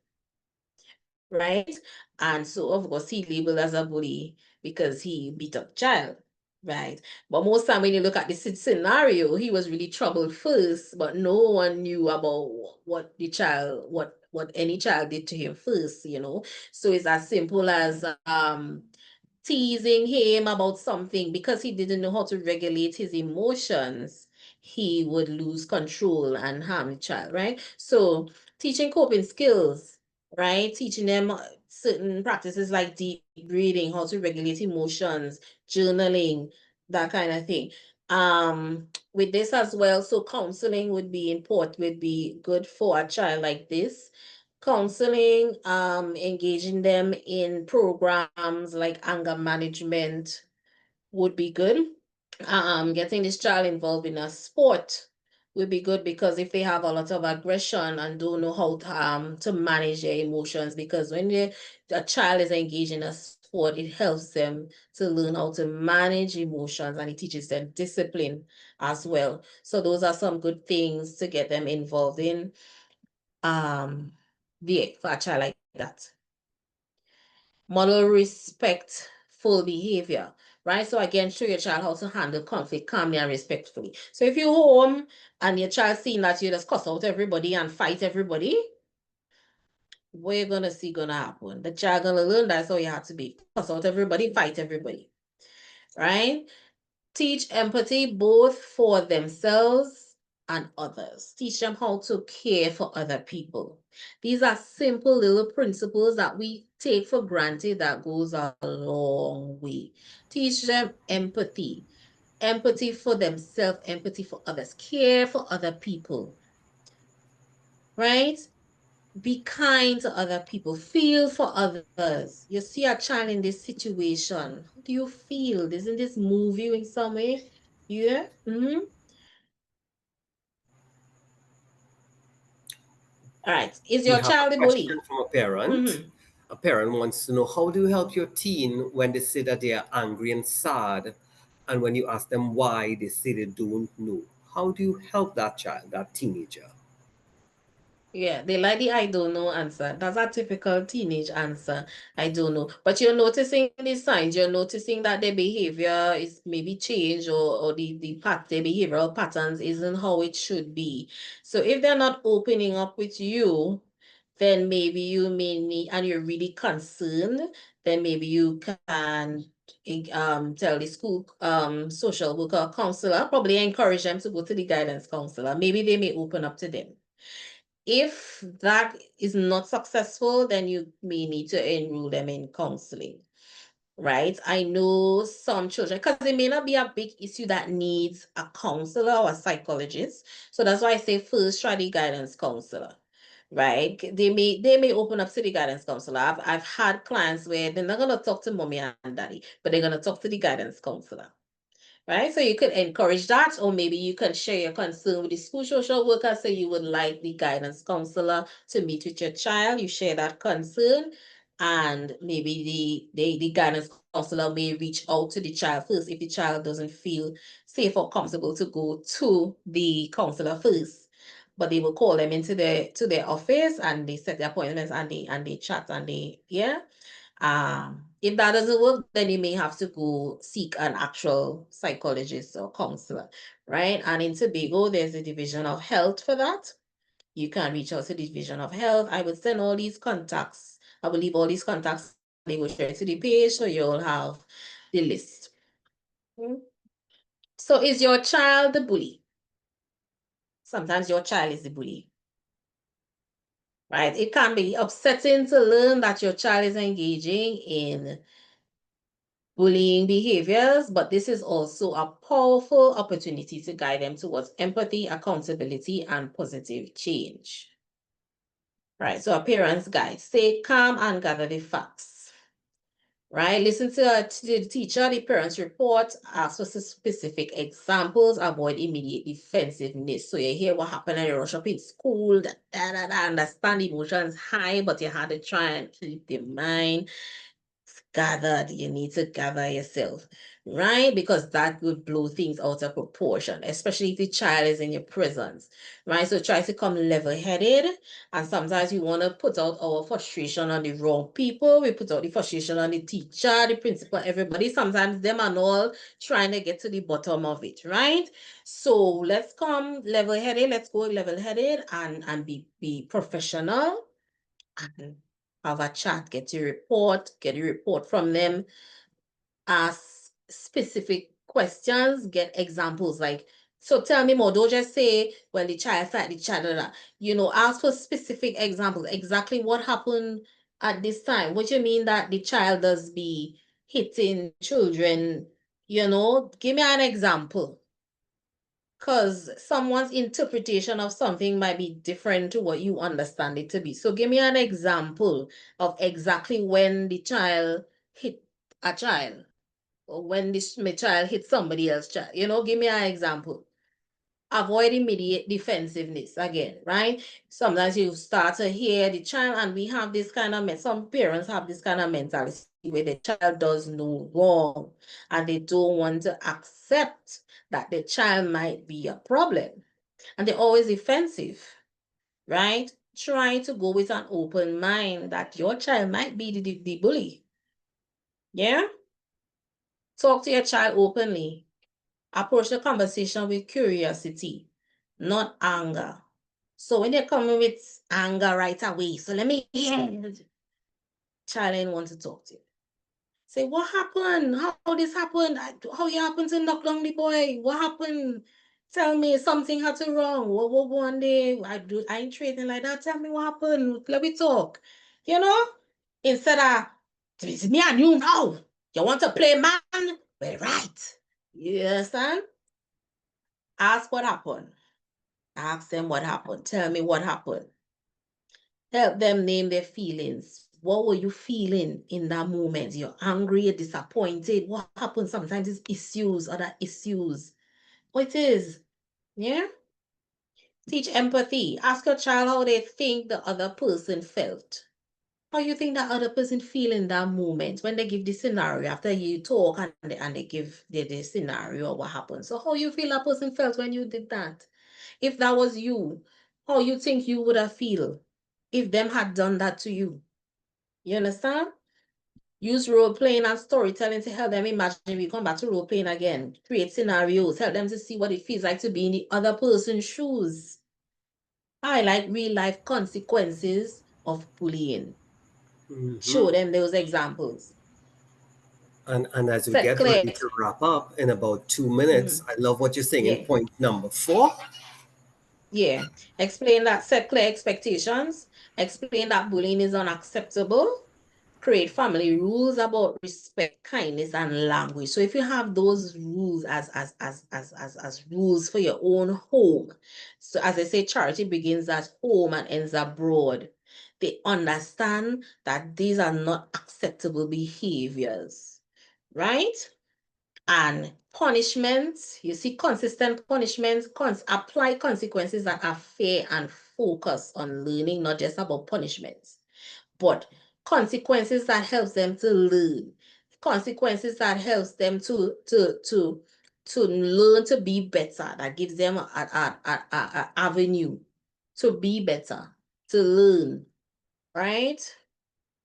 right? And so of course he labeled as a bully because he beat up child, right? But most time when you look at the scenario, he was really troubled first, but no one knew about what the child, what any child did to him first, you know. So it's as simple as teasing him about something because he didn't know how to regulate his emotions, he would lose control and harm the child, right? So teaching coping skills, right? Teaching them certain practices like deep breathing, how to regulate emotions, journaling, that kind of thing. With this as well, so counseling would be important, would be good for a child like this. Counseling, engaging them in programs like anger management would be good. Getting this child involved in a sport would be good because if they have a lot of aggression and don't know how to manage their emotions, because when a child is engaged in a sport, it helps them to learn how to manage emotions and it teaches them discipline as well. So those are some good things to get them involved in. Um, for a child like that. Model respectful behavior, right? So again, show your child how to handle conflict calmly and respectfully. So if you're home and your child seeing that you just cuss out everybody and fight everybody, what you're gonna see gonna happen? The child gonna learn that's how you have to be. Cuss out everybody, fight everybody, right? Teach empathy both for themselves and others. Teach them how to care for other people. These are simple little principles that we take for granted that goes a long way. Teach them empathy. Empathy for themselves, empathy for others, care for other people, right? Be kind to other people, feel for others. You see a child in this situation, how do you feel? Doesn't this move you in some way? Yeah. All right. Is We your have a child a question bully? from a parent. Mm-hmm. A parent wants to know, how do you help your teen when they say that they are angry and sad, and when you ask them why, they say they don't know? How do you help that child, that teenager? Yeah, they like the I don't know answer. That's a typical teenage answer. I don't know. But you're noticing the signs. You're noticing that their behavior is maybe changed or their behavioral patterns isn't how it should be. So if they're not opening up with you, then maybe you may need, and you're really concerned, then maybe you can tell the school social worker or counselor, probably encourage them to go to the guidance counselor. Maybe they may open up to them. If that is not successful, then you may need to enroll them in counseling, right? I know some children, because it may not be a big issue that needs a counselor or a psychologist. So that's why I say first try the guidance counselor, right? They may open up to the guidance counselor. I've had clients where they're not gonna talk to mommy and daddy, but they're gonna talk to the guidance counselor, right? So you could encourage that, or maybe you can share your concern with the school social worker. So you would like the guidance counselor to meet with your child. You share that concern, and maybe the guidance counselor may reach out to the child first if the child doesn't feel safe or comfortable to go to the counselor first. But they will call them into their office and they set the appointments and they chat and they, yeah. If that doesn't work, then you may have to go seek an actual psychologist or counselor, right? And in Tobago, there's a division of health for that. You can reach out to the division of health. I would send all these contacts. I will leave all these contacts and they will share it to the page so you'll have the list. Hmm. So is your child the bully? Sometimes your child is the bully, right? It can be upsetting to learn that your child is engaging in bullying behaviors, but this is also a powerful opportunity to guide them towards empathy, accountability, and positive change. Right, so a parent's guide, stay calm and gather the facts. Right, listen to the teacher, the parents report, ask for specific examples, avoid immediate defensiveness. So you hear what happened and you rush up in school, understand emotions high, but you had to try and keep the mind gathered. You need to gather yourself, right? Because that would blow things out of proportion, especially if the child is in your presence, right? So try to come level-headed. And sometimes we want to put out our frustration on the wrong people. We put out the frustration on the teacher, the principal, everybody. Sometimes them and all trying to get to the bottom of it, right? So let's come level-headed. Let's go level-headed and be professional and have a chat, get a report from them, ask specific questions, get examples like, so tell me more. Don't just say, well, the child fight the child, ask for specific examples. Exactly what happened at this time. What you mean that the child does be hitting children, give me an example. Because someone's interpretation of something might be different to what you understand it to be. So give me an example of exactly when the child hit a child or when this child hit somebody else's child. Give me an example. Avoid immediate defensiveness again, right? Sometimes you start to hear the child, and we have this kind of, some parents have this kind of mentality where the child does no wrong and they don't want to accept that the child might be a problem. And they're always defensive, right? Try to go with an open mind that your child might be the bully. Yeah? Talk to your child openly. Approach the conversation with curiosity, not anger. So when they're coming with anger right away, so let me hear, child ain't want to talk to you. Say, what happened? How this happened? How you happened to knock down the boy? What happened? Tell me something had to wrong. What one day I ain't trading like that. Tell me what happened. Let me talk. Instead of it's me and you now. You want to play man? Well, right. You understand? Ask what happened. Ask them what happened. Tell me what happened. Help them name their feelings. What were you feeling in that moment? You're angry, you're disappointed. What happened? Sometimes it's issues, other issues. What it is? Yeah? Teach empathy. Ask your child how they think the other person felt. How you think that other person feel in that moment when they give the scenario after you talk and they give the scenario of what happened. So how you feel that person felt when you did that? If that was you, how you think you would have feel if them had done that to you? You understand? Use role playing and storytelling to help them imagine. We come back to role playing again. Create scenarios. Help them to see what it feels like to be in the other person's shoes. Highlight real life consequences of bullying. Mm-hmm. Show them those examples. And as we Set get clear. ready to wrap up in about 2 minutes, Mhm. I love what you're saying in Yeah. point number 4. Yeah. Explain that, set clear expectations. Explain that bullying is unacceptable. Create family rules about respect, kindness, and language. So if you have those rules as rules for your own home, so as I say, charity begins at home and ends abroad. They understand that these are not acceptable behaviors, right? And punishments, you see, consistent punishments, apply consequences that are fair and focus on learning, not just about punishments, but consequences that helps them to learn, consequences that helps them to learn to be better, that gives them a avenue to be better, to learn, right?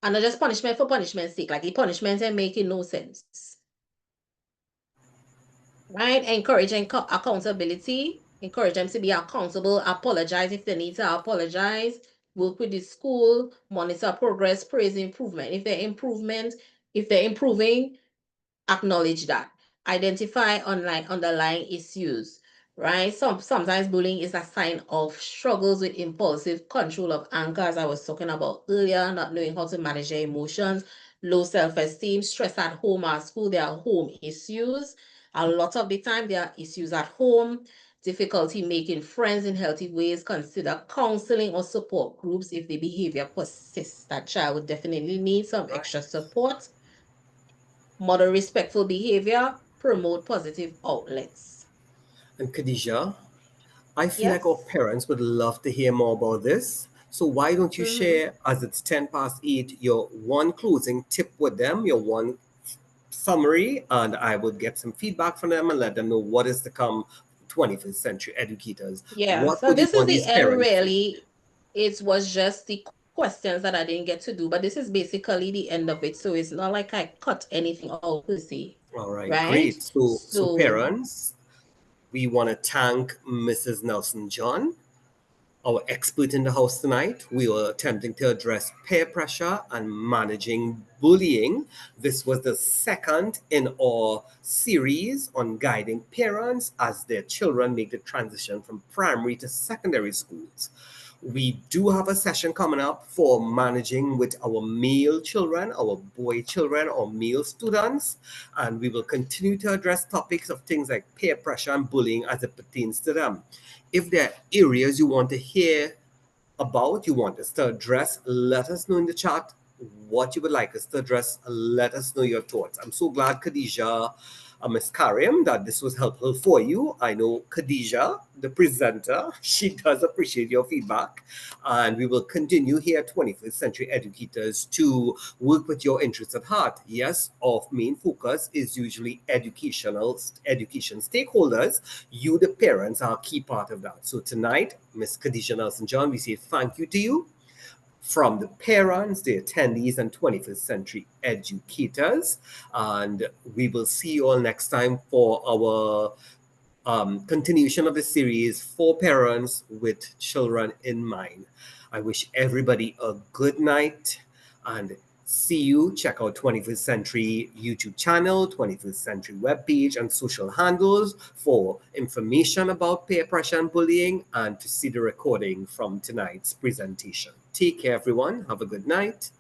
And not just punishment for punishment's sake, like the punishments are making no sense. Right? Encouraging accountability, encourage them to be accountable, apologize if they need to apologize, work with the school, monitor progress, praise improvement. If they're improving, acknowledge that. Identify underlying issues, right? Sometimes bullying is a sign of struggles with impulsive control of anger, as I was talking about earlier, not knowing how to manage their emotions, low self-esteem, stress at home or school. There are home issues. A lot of the time, there are issues at home, difficulty making friends in healthy ways. Consider counseling or support groups if the behavior persists. That child would definitely need some Right. extra support. Model respectful behavior, promote positive outlets. And Khadija, I feel like our Yes. parents would love to hear more about this. So why don't you Mm-hmm. share, as it's 10 past 8, your one closing tip with them, your one summary, and I will get some feedback from them and let them know what is to come. 21st century educators. Yeah, What so would you this is want the these end parents to? really. It was just the questions that I didn't get to do, but this is basically the end of it. So it's not like I cut anything out per se, All right, right? great. So So parents, we want to thank Mrs. Nelson-John, our expert in the house tonight. We were attempting to address peer pressure and managing bullying. This was the second in our series on guiding parents as their children make the transition from primary to secondary schools. We do have a session coming up for managing with our male children, our boy children, or male students, and we will continue to address topics of things like peer pressure and bullying as it pertains to them. If there are areas you want to hear about, you want us to address, let us know in the chat what you would like us to address. Let us know your thoughts. I'm so glad, Khadija, Ms. Karim, that this was helpful for you. I know Khadija, the presenter, she does appreciate your feedback. And we will continue here at 21st Century Educators to work with your interests at heart. Yes, our main focus is usually education stakeholders. You, the parents, are a key part of that. So tonight, Miss Khadija Nelson-John, we say thank you to you from the parents, the attendees, and 21st century educators. And we will see you all next time for our continuation of the series for parents with children in mind. I wish everybody a good night and see you. Check out 21st Century YouTube channel, 21st Century webpage, and social handles for information about peer pressure and bullying and to see the recording from tonight's presentation. Take care, everyone. Have a good night.